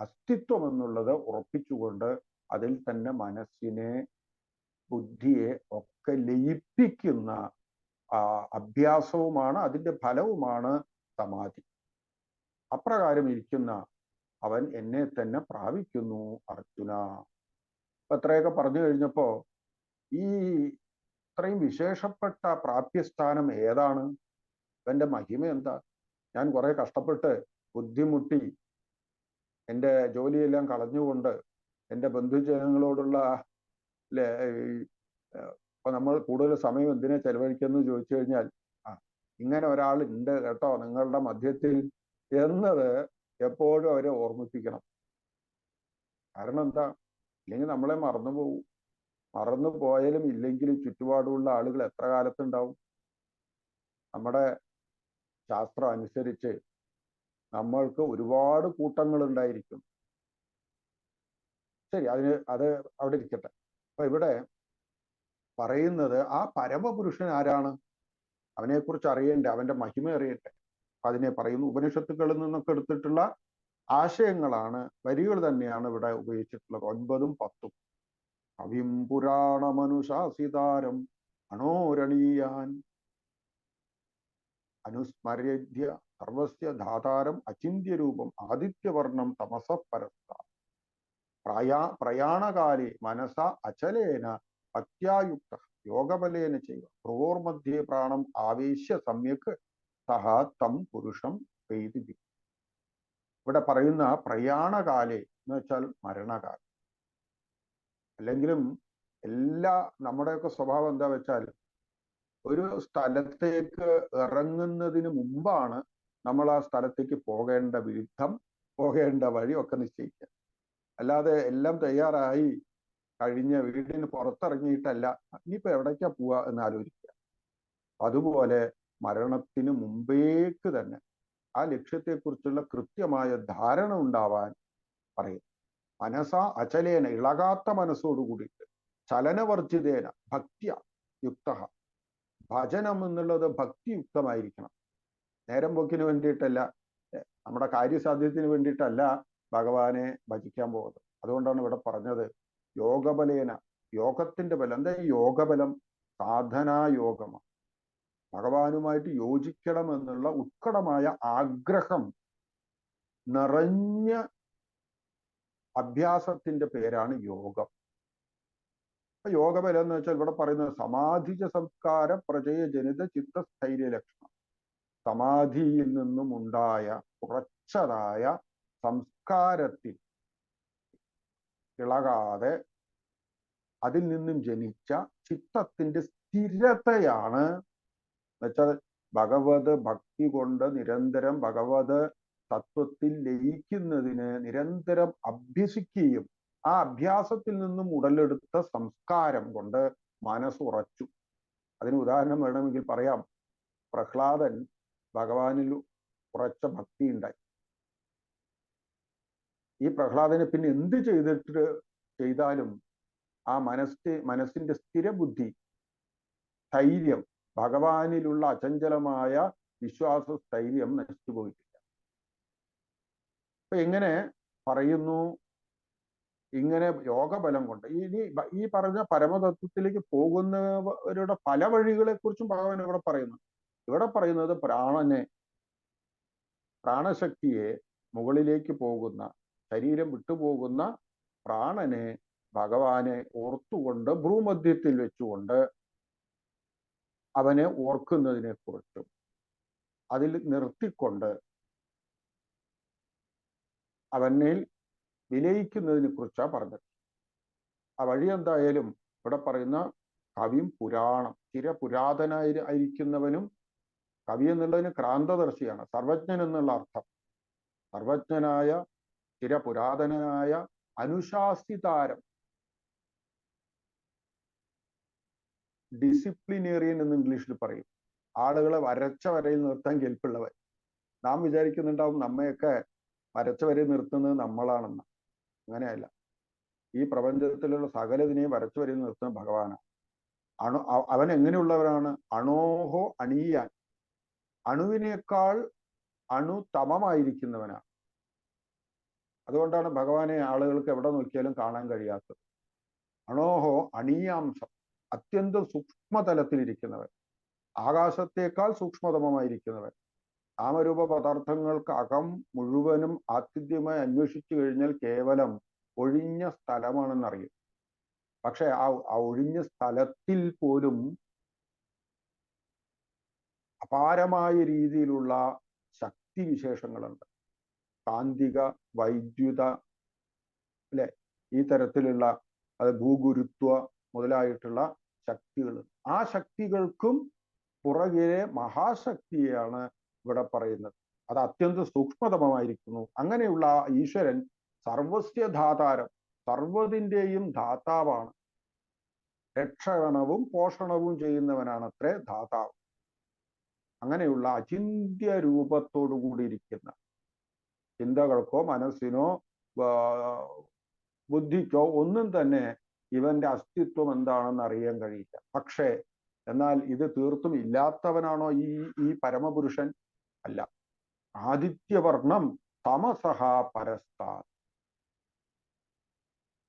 അസ്തിത്വം എന്നുള്ളത് ഉറപ്പിച്ചുകൊണ്ട് അതിൽ തന്നെ മനസ്സിനെ, ബുദ്ധിയെ ഒക്കെ ലയിപ്പിക്കുന്ന അഭ്യാസവുമാണ്, അതിൻ്റെ ഫലവുമാണ് സമാധി. അപ്രകാരം ഇരിക്കുന്ന അവൻ എന്നെ തന്നെ പ്രാപിക്കുന്നു അർജുന. അത്രയൊക്കെ പറഞ്ഞു കഴിഞ്ഞപ്പോ ഈ ഇത്രയും വിശേഷപ്പെട്ട പ്രാപ്യസ്ഥാനം ഏതാണ്? അവന്റെ മഹിമ എന്താ? ഞാൻ കുറെ കഷ്ടപ്പെട്ട് ബുദ്ധിമുട്ടി എൻ്റെ ജോലിയെല്ലാം കളഞ്ഞുകൊണ്ട് എൻ്റെ ബന്ധുജനങ്ങളോടുള്ള ഇപ്പൊ നമ്മൾ കൂടുതൽ സമയം എന്തിനെ ചെലവഴിക്കുന്നു ചോദിച്ചു കഴിഞ്ഞാൽ ഇങ്ങനെ ഒരാൾ ഉണ്ട് കേട്ടോ നിങ്ങളുടെ മധ്യത്തിൽ എന്നത് എപ്പോഴും അവരെ ഓർമ്മിപ്പിക്കണം. കാരണം എന്താ? ഇല്ലെങ്കിൽ നമ്മളെ മറന്നുപോകും. മറന്നു പോയാലും ഇല്ലെങ്കിലും ചുറ്റുപാടുമുള്ള ആളുകൾ എത്ര കാലത്തുണ്ടാവും? നമ്മുടെ ശാസ്ത്രം അനുസരിച്ച് നമ്മൾക്ക് ഒരുപാട് കൂട്ടങ്ങൾ ഉണ്ടായിരിക്കും. ശരി, അത് അവിടെ ഇരിക്കട്ടെ. അപ്പൊ ഇവിടെ പറയുന്നത് ആ പരമപുരുഷൻ ആരാണ്, അവനെക്കുറിച്ച് അറിയണ്ടേ, അവന്റെ മഹിമ അറിയട്ടെ. അതിനെ പറയുന്നു. ഉപനിഷത്തുക്കളിൽ നിന്നൊക്കെ എടുത്തിട്ടുള്ള ആശയങ്ങളാണ്, വരികൾ തന്നെയാണ് ഇവിടെ ഉപയോഗിച്ചിട്ടുള്ളത്. 9ഉം 10ഉം. കവിം പുരാണമനുശാസിതാരം അണോരണീയാൻ അനുസ്മര്യ സർവസ്യ ധാതാരം അചിന്യരൂപം ആദിത്യവർണം തമസ പരസ്ത പ്രയാണകാലേ മനസ അചലേന ഭക്ത്യായുക്ത യോഗബലേന ചെയ്വ ഭ്രുവോർമധ്യേ പ്രാണം ആവേശ്യ സമ്യക് സഹ തം പുരുഷം പെയ്തി. ഇവിടെ പറയുന്ന പ്രയാണകാലേ എന്ന് വെച്ചാൽ മരണകാലം. അല്ലെങ്കിലും എല്ലാ നമ്മുടെയൊക്കെ സ്വഭാവം എന്താ വെച്ചാൽ, ഒരു സ്ഥലത്തേക്ക് ഇറങ്ങുന്നതിന് മുമ്പാണ് നമ്മൾ ആ സ്ഥലത്തേക്ക് പോകേണ്ട വിരുദ്ധം, പോകേണ്ട വഴി ഒക്കെ നിശ്ചയിക്കുക. അല്ലാതെ എല്ലാം തയ്യാറായി കഴിഞ്ഞ് വീടിന് പുറത്തിറങ്ങിയിട്ടല്ല ഇനിയിപ്പോ എവിടേക്കാ പോവുക എന്ന് ആലോചിക്കുക. അതുപോലെ മരണത്തിന് മുമ്പേക്ക് തന്നെ ആ ലക്ഷ്യത്തെക്കുറിച്ചുള്ള കൃത്യമായ ധാരണ ഉണ്ടാവാൻ പറയും. മനസ അചലേന, ഇളകാത്ത മനസ്സോടുകൂടിയിട്ട്, ചലനവർജിതേന ഭക്ത്യ യുക്ത. ഭജനം എന്നുള്ളത് ഭക്തിയുക്തമായിരിക്കണം. നേരം പോക്കിന് വേണ്ടിയിട്ടല്ല, നമ്മുടെ കാര്യസാധ്യത്തിന് വേണ്ടിയിട്ടല്ല ഭഗവാനെ ഭജിക്കാൻ പോകുന്നത്. അതുകൊണ്ടാണ് ഇവിടെ പറഞ്ഞത് യോഗബലേന, യോഗത്തിന്റെ ബലം. എന്താ ഈ യോഗബലം? സാധനായോഗമാണ്. ഭഗവാനുമായിട്ട് യോജിക്കണം എന്നുള്ള ഉത്കടമായ ആഗ്രഹം നിറഞ്ഞ അഭ്യാസത്തിന്റെ പേരാണ് യോഗം. യോഗബലം എന്ന് വെച്ചാൽ ഇവിടെ പറയുന്നത് സമാധിജ സംസ്കാര പ്രജയ ജനിത ചിത്തസ്ഥൈര്യ ലക്ഷണം. സമാധിയിൽ നിന്നും ഉണ്ടായ ഉറച്ചതായ സംസ്കാരത്തിൽ ഇളകാതെ അതിൽ നിന്നും ജനിച്ച ചിത്തത്തിന്റെ സ്ഥിരതയാണ് എന്നുവെച്ചാൽ ഭഗവത് ഭക്തി കൊണ്ട് നിരന്തരം ഭഗവത് തത്വത്തിൽ ലയിക്കുന്നതിന് നിരന്തരം അഭ്യസിക്കുകയും ആ അഭ്യാസത്തിൽ നിന്നും ഉടലെടുത്ത സംസ്കാരം കൊണ്ട് മനസ്സുറച്ചു. അതിന് ഉദാഹരണം വേണമെങ്കിൽ പറയാം, പ്രഹ്ലാദൻ ഭഗവാനിൽ ഉറച്ച ഭക്തി ഉണ്ടായി. ഈ പ്രഹ്ലാദനെ പിന്നെ എന്ത് ചെയ്താലും ആ മനസ്സിന്റെ സ്ഥിരബുദ്ധി, സ്ഥൈര്യം, ഭഗവാനിലുള്ള അചഞ്ചലമായ വിശ്വാസ സ്ഥൈര്യം നശിച്ചു പോയിട്ടില്ല. അപ്പൊ എങ്ങനെ പറയുന്നു? ഇങ്ങനെ യോഗബലം കൊണ്ട് ഈ പറഞ്ഞ പരമതത്വത്തിലേക്ക് പോകുന്നവരുടെ പല വഴികളെ കുറിച്ചും ഭഗവാൻ ഇവിടെ പറയുന്നു. ഇവിടെ പറയുന്നത് പ്രാണശക്തിയെ, മുകളിലേക്ക് പോകുന്ന, ശരീരം വിട്ടുപോകുന്ന പ്രാണനെ ഭഗവാനെ ഓർത്തുകൊണ്ട് ഭ്രൂമധ്യത്തിൽ വെച്ചുകൊണ്ട് അവനെ ഓർക്കുന്നതിനെ കുറിച്ചും അതിൽ നിർത്തിക്കൊണ്ട് അവനിൽ വിലയിക്കുന്നതിനെ കുറിച്ചാണ് പറഞ്ഞത്. ആ വഴി എന്തായാലും ഇവിടെ പറയുന്ന കവിയും പുരാണം, ചിരപുരാതനായിരിക്കുന്നവനും, കവി എന്നുള്ളതിന് ക്രാന്തദർശിയാണ്, സർവജ്ഞൻ എന്നുള്ള അർത്ഥം. സർവജ്ഞനായ ചിരപുരാതനായ അനുശാസിതാരം, ഡിസിപ്ലിനേറിയൻ എന്ന് ഇംഗ്ലീഷിൽ പറയും. ആളുകളെ വരച്ച വരയിൽ നിർത്താൻ കെൽപ്പുള്ളവൻ. നാം വിചാരിക്കുന്നുണ്ടാവും നമ്മയൊക്കെ വരച്ച വരയിൽ നിർത്തുന്നത് നമ്മളാണെന്ന്. അങ്ങനെയല്ല. ഈ പ്രപഞ്ചത്തിലുള്ള സകലതിനെയും വരച്ചു വരയിൽ നിർത്തുന്ന ഭഗവാനാണ്. അവൻ എങ്ങനെയുള്ളവരാണ്? അണോഹോ അണീയാൻ, അണുവിനേക്കാൾ അണുതമമായിരിക്കുന്നവനാണ്. അതുകൊണ്ടാണ് ഭഗവാനെ ആളുകൾക്ക് എവിടെ നോക്കിയാലും കാണാൻ കഴിയാത്തത്. അണോഹോ അണീയാംശം, അത്യന്തം സൂക്ഷ്മതലത്തിലിരിക്കുന്നവൻ, ആകാശത്തേക്കാൾ സൂക്ഷ്മതമമായിരിക്കുന്നവൻ. നാമരൂപ പദാർത്ഥങ്ങൾക്ക് അകം മുഴുവനും ആത്യന്തികമായി അന്വേഷിച്ചു കഴിഞ്ഞാൽ കേവലം ഒഴിഞ്ഞ സ്ഥലമാണെന്നറിയും. പക്ഷെ ആ ഒഴിഞ്ഞ സ്ഥലത്തിൽ പോലും അപാരമായ രീതിയിലുള്ള ശക്തിവിശേഷങ്ങളുണ്ട്. കാന്തിക, വൈദ്യുത, അല്ലെ, ഈ തരത്തിലുള്ള ഭൂഗുരുത്വ മുതലായിട്ടുള്ള ശക്തികൾ. ആ ശക്തികൾക്കും പുറകിലെ മഹാശക്തിയാണ് ഇവിടെ പറയുന്നത്. അത് അത്യന്തം സൂക്ഷ്മതമമായിരിക്കുന്നു. അങ്ങനെയുള്ള ഈശ്വരൻ സർവസ്യ ധാതാരം, സർവ്വതിൻ്റെയും ധാതാവാണ്. രക്ഷണവും പോഷണവും ചെയ്യുന്നവനാണ് അത്രേ ധാതാവ്. അങ്ങനെയുള്ള അചിന്ത്യ രൂപത്തോടു കൂടിയിരിക്കുന്ന, ചിന്തകൾക്കോ മനസ്സിനോ ബുദ്ധിക്കോ ഒന്നും തന്നെ ഇവന്റെ അസ്തിത്വം എന്താണെന്ന് അറിയാൻ കഴിയില്ല. പക്ഷേ എന്നാൽ ഇത് തീർത്തും ഇല്ലാത്തവനാണോ ഈ പരമപുരുഷൻ? അല്ല. ആദിത്യവർണം തമസഹ പരസ്താ.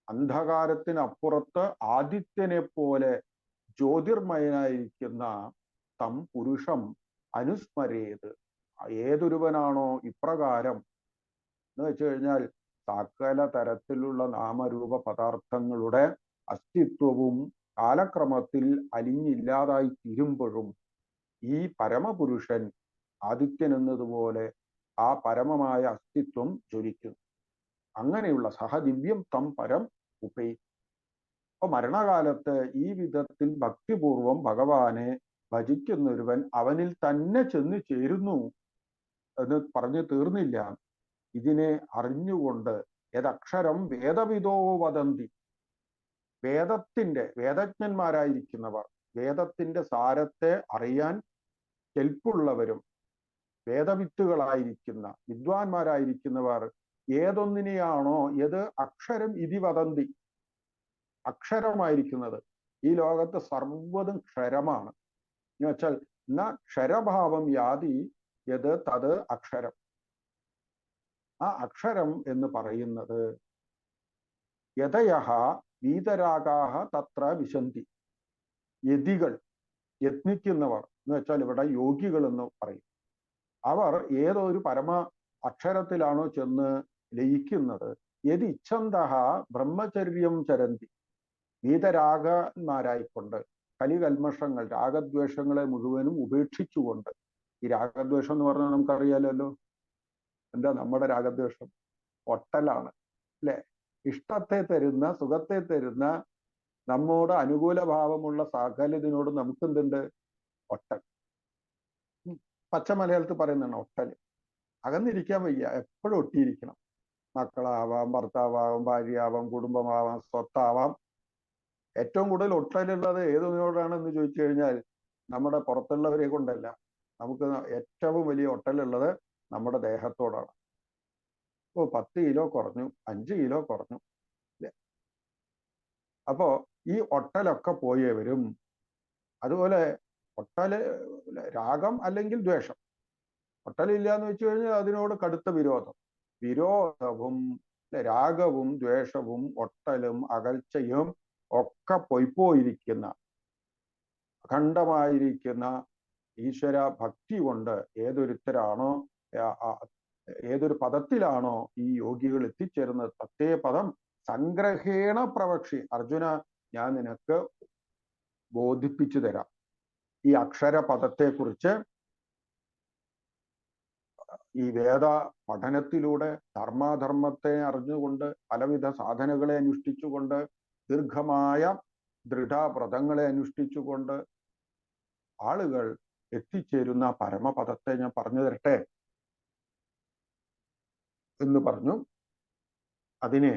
അന്ധകാരത്തിനപ്പുറത്ത് ആദിത്യനെ പോലെ ജ്യോതിർമയനായിരിക്കുന്ന തം പുരുഷം അനുസ്മരേത്. ഏതൊരുവനാണോ ഇപ്രകാരം എന്ന് വെച്ച് കഴിഞ്ഞാൽ സകല തരത്തിലുള്ള നാമരൂപ പദാർത്ഥങ്ങളുടെ അസ്തിത്വവും കാലക്രമത്തിൽ അലിഞ്ഞില്ലാതായി തീരുമ്പോഴും ഈ പരമപുരുഷൻ ആദിത്യൻ എന്നതുപോലെ ആ പരമമായ അസ്തിത്വം ജ്വലിക്കുന്നു. അങ്ങനെയുള്ള സഹദിവ്യം തം പരം ഉപേ. അപ്പൊ മരണകാലത്ത് ഈ വിധത്തിൽ ഭക്തിപൂർവം ഭഗവാനെ ഭജിക്കുന്നൊരുവൻ അവനിൽ തന്നെ ചെന്ന് ചേരുന്നു എന്ന് പറഞ്ഞു തീർന്നില്ല. ഇതിനെ അറിഞ്ഞുകൊണ്ട് ഏതക്ഷരം വേദവിദോ വദന്തി. വേദജ്ഞന്മാരായിരിക്കുന്നവർ, വേദത്തിന്റെ സാരത്തെ അറിയാൻ കെൽപ്പുള്ളവരും വേദവിത്തുകളായിരിക്കുന്ന വിദ്വാൻമാരായിരിക്കുന്നവർ ഏതൊന്നിനെയാണോ ഏത് അക്ഷരം ഇതി വദന്തി, അക്ഷരമായിരിക്കുന്നത്. ഈ ലോകത്ത് സർവ്വതും ക്ഷരമാണ് എന്ന് വെച്ചാൽ ന ക്ഷരഭാവം യാതി യത് തത് അക്ഷരം. ആ അക്ഷരം എന്ന് പറയുന്നത് യതയഃ വീതരാഗാഹ തത്ര വിശന്തി. യതികൾ, യത്നിക്കുന്നവർ എന്ന് വെച്ചാൽ ഇവിടെ യോഗികൾ എന്ന് പറയും. അവർ ഏതോ ഒരു പരമ അക്ഷരത്തിലാണോ ചെന്ന് ലയിക്കുന്നത്. യതി ഇച്ഛന്തഃ ബ്രഹ്മചര്യം ചരന്തി. വീതരാഗന്മാരായിക്കൊണ്ട് കലികൽമഷങ്ങൾ രാഗദ്വേഷങ്ങളെ മുഴുവനും ഉപേക്ഷിച്ചുകൊണ്ട്. ഈ രാഗദ്വേഷം എന്ന് പറഞ്ഞാൽ നമുക്കറിയാലോ എന്താ നമ്മുടെ രാഗദ്വേഷം? ഒട്ടലാണ് അല്ലെ? ഇഷ്ടത്തെ തരുന്ന, സുഖത്തെ തരുന്ന, നമ്മോട് അനുകൂല ഭാവമുള്ള സകലതിനോട് നമുക്ക് എന്തുണ്ട്? ഒട്ടൽ. പച്ച മലയാളത്തിൽ പറയുന്നതാണ് ഒട്ടല്. അകന്നിരിക്കാൻ വയ്യ, എപ്പോഴും ഒട്ടിയിരിക്കണം. മക്കളാവാം, ഭർത്താവാം, ഭാര്യയാവാം, കുടുംബമാവാം, സ്വത്താവാം. ഏറ്റവും കൂടുതൽ ഒട്ടലുള്ളത് ഏതൊന്നിനോടാണെന്ന് ചോദിച്ചു കഴിഞ്ഞാൽ നമ്മുടെ പുറത്തുള്ളവരെ കൊണ്ടല്ല. നമുക്ക് ഏറ്റവും വലിയ ഒട്ടലുള്ളത് നമ്മുടെ ദേഹത്തോടാണ്. ഓ 10 കിലോ കുറഞ്ഞു, 5 കിലോ കുറഞ്ഞു അല്ലെ? അപ്പോ ഈ ഒട്ടലൊക്കെ പോയേ വരും. അതുപോലെ ഒട്ടല് രാഗം അല്ലെങ്കിൽ ദ്വേഷം. ഒട്ടലില്ല എന്ന് വെച്ച് കഴിഞ്ഞാൽ അതിനോട് കടുത്ത വിരോധം. വിരോധവും രാഗവും ദ്വേഷവും ഒട്ടലും അകൽച്ചയും ഒക്കെ പോയിപ്പോയിരിക്കുന്ന അഖണ്ഡമായിരിക്കുന്ന ഈശ്വര ഭക്തി കൊണ്ട് ഏതൊരു പദത്തിലാണോ ഈ യോഗികൾ എത്തിച്ചേരുന്നത്, തത്തേ പദം സംഗ്രഹേണ പ്രവക്ഷി. അർജുന, ഞാൻ നിനക്ക് ബോധിപ്പിച്ചു തരാം ഈ അക്ഷര പദത്തെക്കുറിച്ച്. ഈ വേദ പഠനത്തിലൂടെ ധർമാധർമ്മത്തെ അറിഞ്ഞുകൊണ്ട് പലവിധ സാധനകളെ അനുഷ്ഠിച്ചുകൊണ്ട് ദീർഘമായ ദൃഢവ്രതങ്ങളെ അനുഷ്ഠിച്ചുകൊണ്ട് ആളുകൾ എത്തിച്ചേരുന്ന പരമപദത്തെ ഞാൻ പറഞ്ഞു തരട്ടെ എന്ന് പറഞ്ഞു. അതിനെ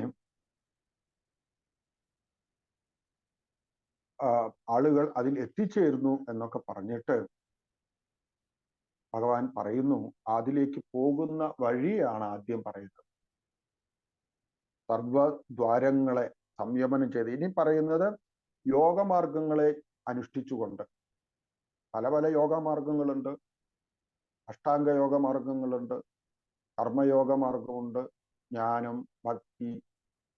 ആളുകൾ അതിൽ എത്തിച്ചേരുന്നു എന്നൊക്കെ പറഞ്ഞിട്ട് ഭഗവാൻ പറയുന്നു, അതിലേക്ക് പോകുന്ന വഴിയാണ് ആദ്യം പറയുന്നത്. സർവദ്വാരങ്ങളെ സംയമനം ചെയ്ത്. ഇനി പറയുന്നത് യോഗമാർഗങ്ങളെ അനുഷ്ഠിച്ചുകൊണ്ട്. പല പല യോഗമാർഗങ്ങളുണ്ട്. അഷ്ടാംഗ യോഗമാർഗങ്ങളുണ്ട്, കർമ്മയോഗ മാർഗമുണ്ട്, ജ്ഞാനം, ഭക്തി,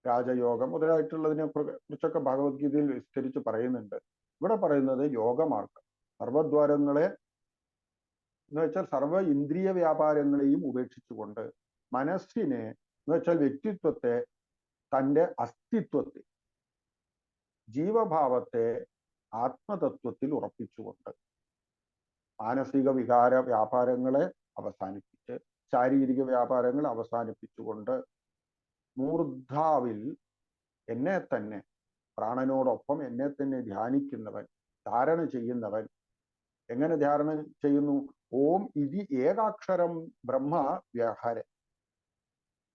രാജയോഗം മുതലായിട്ടുള്ളതിനെ കുറിച്ചൊക്കെ ഭഗവത്ഗീതയിൽ വിസ്തരിച്ച് പറയുന്നുണ്ട്. ഇവിടെ പറയുന്നത് യോഗമാർഗം. സർവദ്വാരങ്ങളെ എന്ന് വെച്ചാൽ സർവ ഇന്ദ്രിയ വ്യാപാരങ്ങളെയും ഉപേക്ഷിച്ചുകൊണ്ട് മനസ്സിനെ എന്ന് വെച്ചാൽ വ്യക്തിത്വത്തെ, തൻ്റെ അസ്തിത്വത്തെ, ജീവഭാവത്തെ ആത്മതത്വത്തിൽ ഉറപ്പിച്ചുകൊണ്ട് മാനസിക വികാര വ്യാപാരങ്ങളെ അവസാനിപ്പിച്ച് ശാരീരിക വ്യാപാരങ്ങൾ അവസാനിപ്പിച്ചുകൊണ്ട് മൂർധാവിൽ എന്നെ തന്നെ, പ്രാണനോടൊപ്പം എന്നെ തന്നെ ധ്യാനിക്കുന്നവൻ, ധാരണ ചെയ്യുന്നവൻ. എങ്ങനെ ധാരണ ചെയ്യുന്നു? ഓം ഇതി ഏകാക്ഷരം ബ്രഹ്മ വ്യഹര.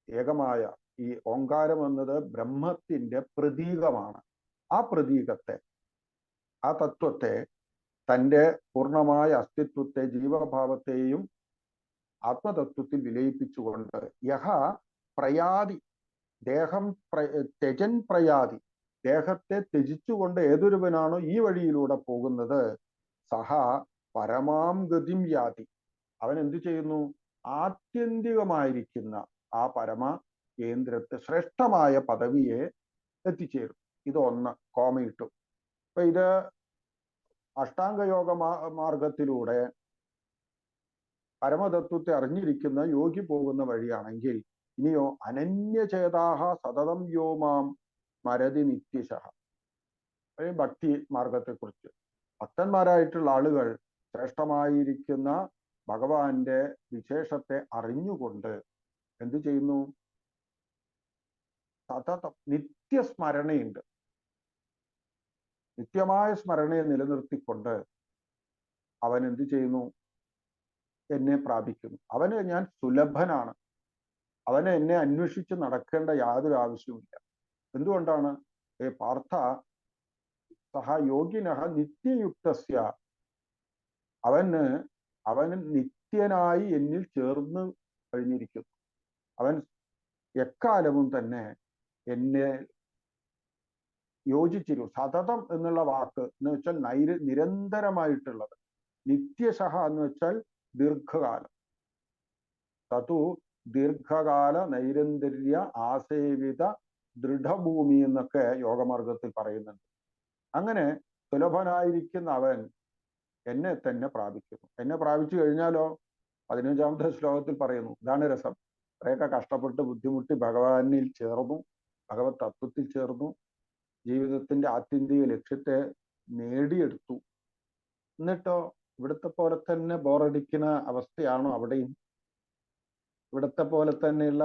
ഏകമായ ഈ ഓങ്കാരം എന്നത് ബ്രഹ്മത്തിന്റെ പ്രതീകമാണ്. ആ പ്രതീകത്തെ, ആ തത്വത്തെ, തൻ്റെ പൂർണ്ണമായ അസ്തിത്വത്തെ, ജീവഭാവത്തെയും ആത്മതത്വത്തിൽ വിലയിപ്പിച്ചുകൊണ്ട് യഹ പ്രയാതി, ദേഹം ത്യജൻ പ്രയാതി, ദേഹത്തെ ത്യജിച്ചുകൊണ്ട് ഏതൊരുവനാണോ ഈ വഴിയിലൂടെ പോകുന്നത്, സഹ പരമാം ഗതിം യാതി, അവൻ എന്തു ചെയ്യുന്നു? ആത്യന്തികമായിരിക്കുന്ന ആ പരമ കേന്ദ്രത്തെ, ശ്രേഷ്ഠമായ പദവിയെ എത്തിച്ചേരും. ഇത് ഒന്ന് കോമയിട്ടു. അപ്പൊ ഇത് അഷ്ടാംഗയോഗ മാർഗത്തിലൂടെ പരമതത്വത്തെ അറിഞ്ഞിരിക്കുന്ന യോഗി പോകുന്ന വഴിയാണെങ്കിൽ, ഇനിയോ അനന്യചേതാഹ സതതം യോമാം മരതി നിത്യശഃ, ഭക്തി മാർഗത്തെക്കുറിച്ച് ഭക്തന്മാരായിട്ടുള്ള ആളുകൾ ശ്രേഷ്ഠമായിരിക്കുന്ന ഭഗവാന്റെ വിശേഷത്തെ അറിഞ്ഞുകൊണ്ട് എന്തു ചെയ്യുന്നു? സതതം നിത്യസ്മരണയുണ്ട്. നിത്യമായ സ്മരണയെ നിലനിർത്തിക്കൊണ്ട് അവൻ എന്തു ചെയ്യുന്നു? എന്നെ പ്രാപിക്കുന്നു. അവന് ഞാൻ സുലഭനാണ്. അവനെ എന്നെ അന്വേഷിച്ച് നടക്കേണ്ട യാതൊരു ആവശ്യവുമില്ല. എന്തുകൊണ്ടാണ്? പാർത്ഥ സഹ യോഗിനഃ നിത്യയുക്തസ്യ, അവന് നിത്യനായി എന്നിൽ ചേർന്ന് കഴിഞ്ഞിരിക്കുന്നു. അവൻ എക്കാലവും തന്നെ എന്നെ യോജിച്ചിരുന്നു. സതതം എന്നുള്ള വാക്ക് എന്ന് വെച്ചാൽ നിരന്തരമായിട്ടുള്ളത്. നിത്യശഃ എന്ന് വെച്ചാൽ ദീർഘകാലം. തതു ദീർഘകാല നൈരന്തര്യ ആസേവിത ദൃഢഭൂമി എന്നൊക്കെ യോഗമാർഗത്തിൽ പറയുന്നുണ്ട്. അങ്ങനെ സുലഭനായിരിക്കുന്ന അവൻ എന്നെ തന്നെ പ്രാപിക്കുന്നു. എന്നെ പ്രാപിച്ചു കഴിഞ്ഞാലോ 15ാമത്തെ ശ്ലോകത്തിൽ പറയുന്നു, ഇതാണ് രസം. കുറേയൊക്കെ കഷ്ടപ്പെട്ട് ബുദ്ധിമുട്ടി ഭഗവാനിൽ ചേർന്നു, ഭഗവത് തത്വത്തിൽ ചേർന്നു, ജീവിതത്തിന്റെ ആത്യന്തിക ലക്ഷ്യത്തെ നേടിയെടുത്തു. എന്നിട്ടോ ഇവിടുത്തെ പോലെ തന്നെ ബോറടിക്കുന്ന അവസ്ഥയാണോ അവിടെയും? ഇവിടുത്തെ പോലെ തന്നെയുള്ള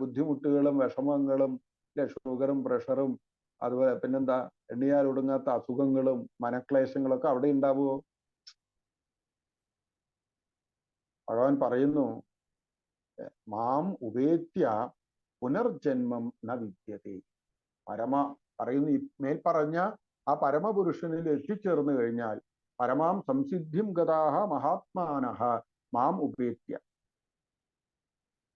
ബുദ്ധിമുട്ടുകളും വിഷമങ്ങളും, ഷുഗറും പ്രഷറും, അതുപോലെ പിന്നെന്താ എണ്ണിയാൽ ഒടുങ്ങാത്ത അസുഖങ്ങളും മനക്ലേശങ്ങളൊക്കെ അവിടെ ഉണ്ടാവുമോ? ഭഗവാൻ പറയുന്നു, മാം ഉപേത്യ പുനർജന്മം ന വിദ്യതേ. പറയുന്നു, മേൽപ്പറഞ്ഞ ആ പരമപുരുഷനിൽ എത്തിച്ചേർന്ന് കഴിഞ്ഞാൽ പരമാം സംസിദ്ധിം ഗതാഹ മഹാത്മാനഃ മാം ഉപേത്യ,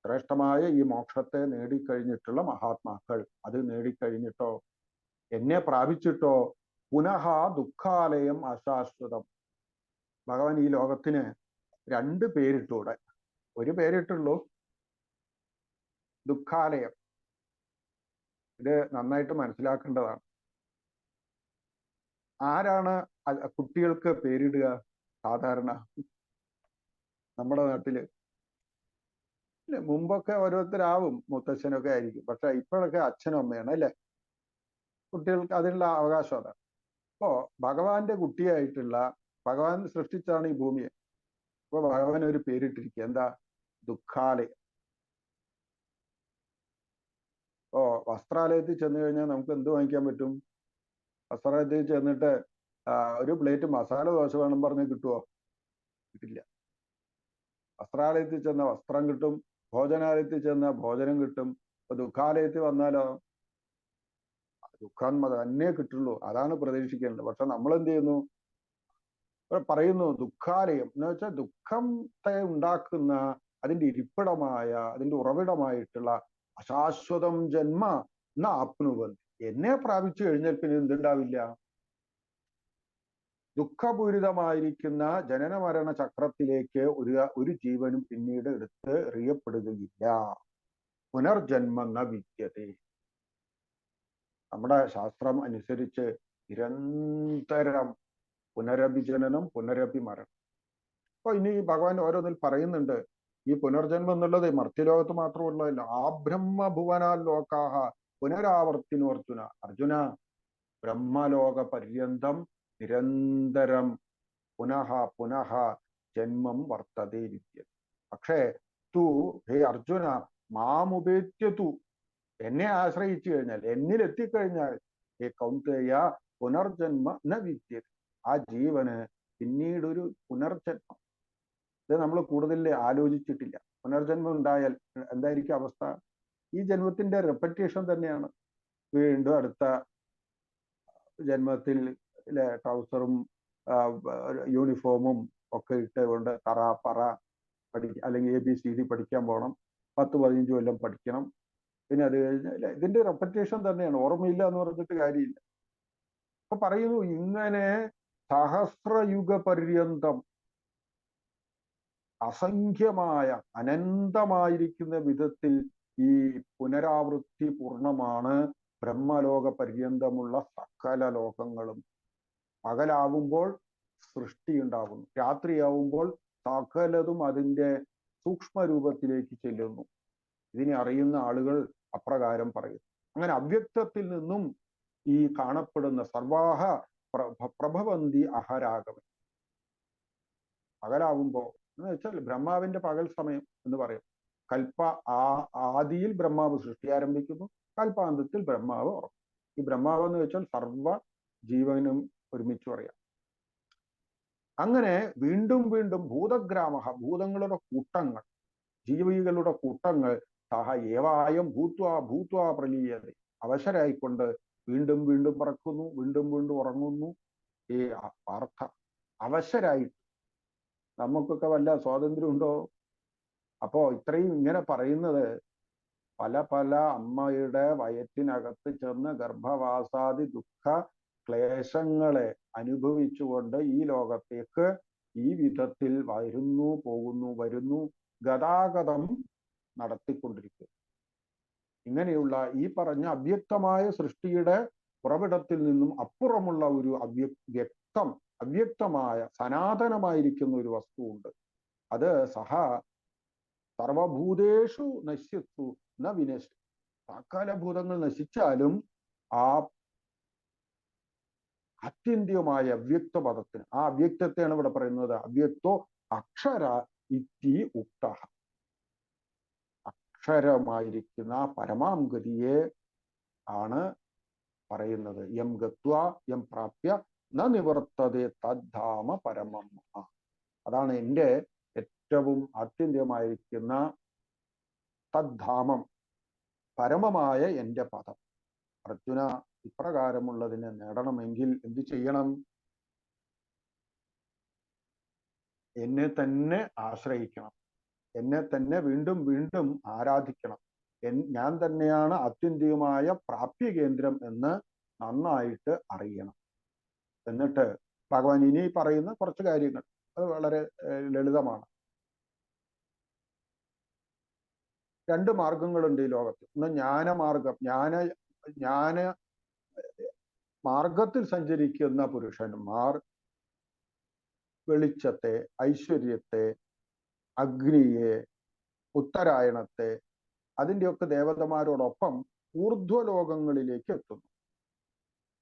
ശ്രേഷ്ഠമായ ഈ മോക്ഷത്തെ നേടിക്കഴിഞ്ഞിട്ടുള്ള മഹാത്മാക്കൾ, അത് നേടിക്കഴിഞ്ഞിട്ടോ എന്നെ പ്രാപിച്ചിട്ടോ പുനഃ ദുഃഖാലയം അശാശ്വതം. ഭഗവാൻ ഈ ലോകത്തിന് 2 പേരിട്ടൂടെ. ഒരു പേരിട്ടുള്ളൂ, ദുഃഖാലയം. ഇത് നന്നായിട്ട് മനസ്സിലാക്കേണ്ടതാണ്. ആരാണ് കുട്ടികൾക്ക് പേരിടുക സാധാരണ നമ്മുടെ നാട്ടില്? മുമ്പൊക്കെ ഓരോരുത്തരാവും, മുത്തച്ഛനൊക്കെ ആയിരിക്കും. പക്ഷെ ഇപ്പോഴൊക്കെ അച്ഛനും അമ്മയാണ് അല്ലേ കുട്ടികൾക്ക് അതിനുള്ള അവകാശം. അതാണ്. അപ്പോ ഭഗവാന്റെ കുട്ടിയായിട്ടുള്ള ഭഗവാൻ സൃഷ്ടിച്ചാണ് ഈ ഭൂമിയെ. അപ്പൊ ഭഗവാൻ ഒരു പേരിട്ടിരിക്കുക, എന്താ? ദുഃഖാലയം. ഓ, വസ്ത്രാലയത്തിൽ ചെന്ന് കഴിഞ്ഞാൽ നമുക്ക് എന്ത് വാങ്ങിക്കാൻ പറ്റും? വസ്ത്രാലയത്തിൽ ചെന്നിട്ട് ഒരു പ്ലേറ്റ് മസാല ദോശ വേണം പറഞ്ഞ് കിട്ടുമോ? കിട്ടില്ല. വസ്ത്രാലയത്തിൽ ചെന്ന വസ്ത്രം കിട്ടും, ഭോജനാലയത്തിൽ ചെന്ന ഭോജനം കിട്ടും. അപ്പൊ ദുഃഖാലയത്തിൽ വന്നാലോ ദുഃഖം തന്നെ കിട്ടുള്ളൂ. അതാണ് പ്രതീക്ഷിക്കേണ്ടത്. പക്ഷെ നമ്മൾ എന്ത് ചെയ്യുന്നു? പറയുന്നു ദുഃഖാലയം എന്ന് വെച്ചാൽ ദുഃഖത്തെ ഉണ്ടാക്കുന്ന, അതിന്റെ ഇരിപ്പിടമായ, അതിന്റെ ഉറവിടമായിട്ടുള്ള അശാശ്വതം ജന്മ എന്ന ആപ്നുവൻ. എന്നെ പ്രാപിച്ചു കഴിഞ്ഞാൽ പിന്നെ എന്തുണ്ടാവില്ല? ദുഃഖപൂരിതമായിരിക്കുന്ന ജനന മരണ ചക്രത്തിലേക്ക് ഒരു ജീവനും പിന്നീട് എടുത്ത് എറിയപ്പെടുകയില്ല. പുനർജന്മ ന വിദ്യതേ. നമ്മുടെ ശാസ്ത്രം അനുസരിച്ച് നിരന്തരം പുനരഭിജനനം, പുനരഭിമരണം. അപ്പൊ ഇനി ഭഗവാൻ ഓരോന്നിൽ പറയുന്നുണ്ട്, ഈ പുനർജന്മം എന്നുള്ളത് മർത്യലോകത്ത് മാത്രമുള്ളതല്ല. ആ ബ്രഹ്മഭുവനാ ലോകാഹ പുനരാവർത്തിനു അർജുന. അർജുന, ബ്രഹ്മലോക പര്യന്തം നിരന്തരം പുനഃ പുനഃ ജന്മം വർത്തതേ വിദ്യ. പക്ഷേ തു ഹേ അർജുന മാമുപേത്യതു, എന്നെ ആശ്രയിച്ചു കഴിഞ്ഞാൽ, എന്നിൽ എത്തിക്കഴിഞ്ഞാൽ, ഹേ കൗന്തേയ പുനർജന്മ ന വിദ്യ, ആ ജീവന് പിന്നീടൊരു പുനർജന്മം. ഇത് നമ്മൾ കൂടുതൽ ആലോചിച്ചിട്ടില്ല. പുനർജന്മം ഉണ്ടായാൽ എന്തായിരിക്കും അവസ്ഥ? ഈ ജന്മത്തിന്റെ റെപ്പറ്റേഷൻ തന്നെയാണ്. വീണ്ടും അടുത്ത ജന്മത്തിൽ ട്രൗസറും യൂണിഫോമും ഒക്കെ ഇട്ടുകൊണ്ട് തറ പറ അല്ലെങ്കിൽ ABCD പഠിക്കാൻ പോകണം. 10-15 കൊല്ലം പഠിക്കണം. പിന്നെ അത് കഴിഞ്ഞാൽ ഇതിന്റെ റെപ്പറ്റേഷൻ തന്നെയാണ്, ഓർമ്മയില്ല എന്ന് പറഞ്ഞിട്ട് കാര്യമില്ല. അപ്പൊ പറയുന്നു ഇങ്ങനെ സഹസ്രയുഗ പര്യന്തം അസംഖ്യമായ അനന്തമായിരിക്കുന്ന വിധത്തിൽ ഈ പുനരാവൃത്തി പൂർണ്ണമാണ് ബ്രഹ്മലോക പര്യന്തമുള്ള സകല ലോകങ്ങളും. പകലാവുമ്പോൾ സൃഷ്ടി ഉണ്ടാകുന്നു, രാത്രിയാവുമ്പോൾ സകലതും അതിൻ്റെ സൂക്ഷ്മരൂപത്തിലേക്ക് ചെല്ലുന്നു. ഇതിനെ അറിയുന്ന ആളുകൾ അപ്രകാരം പറയും. അങ്ങനെ അവ്യക്തത്തിൽ നിന്നും ഈ കാണപ്പെടുന്ന സർവാഹ പ്രഭവന്തി അഹരാഗമൻ. പകലാവുമ്പോ എന്ന് വെച്ചാൽ ബ്രഹ്മാവിന്റെ പകൽ സമയം എന്ന് പറയും. ആദിയിൽ ബ്രഹ്മാവ് സൃഷ്ടി ആരംഭിക്കുന്നു, കൽപ്പാന്തത്തിൽ ബ്രഹ്മാവ് ഉറങ്ങും. ഈ ബ്രഹ്മാവ് എന്ന് വെച്ചാൽ സർവ ജീവനും ഒരുമിച്ച് പറയാം. അങ്ങനെ വീണ്ടും വീണ്ടും ഭൂതഗ്രാമ, ഭൂതങ്ങളുടെ കൂട്ടങ്ങൾ, ജീവികളുടെ കൂട്ടങ്ങൾ സഹ ഏവായം ഭൂത്വാ പ്രലീയത, അവശരായിക്കൊണ്ട് വീണ്ടും വീണ്ടും പറക്കുന്നു, വീണ്ടും വീണ്ടും ഉറങ്ങുന്നു. ഈ പാർത്ഥ അവശരായിട്ട് നമുക്കൊക്കെ വല്ല സ്വാതന്ത്ര്യം ഉണ്ടോ? അപ്പോ ഇത്രയും ഇങ്ങനെ പറയുന്നത് പല പല അമ്മയുടെ വയറ്റിനകത്ത് ചെന്ന് ഗർഭവാസാദി ദുഃഖ ക്ലേശങ്ങളെ അനുഭവിച്ചുകൊണ്ട് ഈ ലോകത്തേക്ക് ഈ വിധത്തിൽ വരുന്നു, പോകുന്നു, വരുന്നു, ഗതാഗതം നടത്തിക്കൊണ്ടിരിക്കുന്നു. ഇങ്ങനെയുള്ള ഈ പറഞ്ഞ അവ്യക്തമായ സൃഷ്ടിയുടെ ഉറവിടത്തിൽ നിന്നും അപ്പുറമുള്ള ഒരു അവ്യക്തമായ സനാതനമായിരിക്കുന്ന ഒരു വസ്തുവുണ്ട്. അത് സഹ സർവഭൂതേഷു നശ്യത്തു ന വിനശ്യ. സകല ഭൂതങ്ങൾ നശിച്ചാലും ആ അത്യന്തികമായ അവ്യക്ത പദത്തിന്, ആ അവ്യക്തത്തെയാണ് ഇവിടെ പറയുന്നത്. അവ്യക്തോ അക്ഷര ഇത്തി ഉക്ത. അക്ഷരമായിരിക്കുന്ന പരമാം ഗതിയെ ആണ് പറയുന്നത്. യം ഗത്വ യം പ്രാപ്യ ന നിവർത്തതേ തദ്ധാമ പരമം. അതാണ് എൻ്റെ ഏറ്റവും ആത്യന്തികമായിരിക്കുന്ന തദ്ധാമം, പരമമായ എൻ്റെ പദം. അർജുന, ഇപ്രകാരമുള്ളതിനെ നേടണമെങ്കിൽ എന്ത് ചെയ്യണം? എന്നെ തന്നെ ആശ്രയിക്കണം, എന്നെ തന്നെ വീണ്ടും വീണ്ടും ആരാധിക്കണം. ഞാൻ തന്നെയാണ് ആത്യന്തികമായ പ്രാപ്യ കേന്ദ്രം എന്ന് നന്നായിട്ട് അറിയണം. എന്നിട്ട് ഭഗവാൻ ഇനി പറയുന്ന കുറച്ച് കാര്യങ്ങൾ, അത് വളരെ ലളിതമാണ്. 2 മാർഗങ്ങളുണ്ട് ഈ ലോകത്ത്. ഒന്ന് ജ്ഞാനമാർഗം. ജ്ഞാന മാർഗത്തിൽ സഞ്ചരിക്കുന്ന പുരുഷന്മാർ വെളിച്ചത്തെ, ഐശ്വര്യത്തെ, അഗ്നിയെ, ഉത്തരായണത്തെ, അതിൻ്റെയൊക്കെ ദേവതമാരോടൊപ്പം ഊർധ്വലോകങ്ങളിലേക്ക് എത്തുന്നു.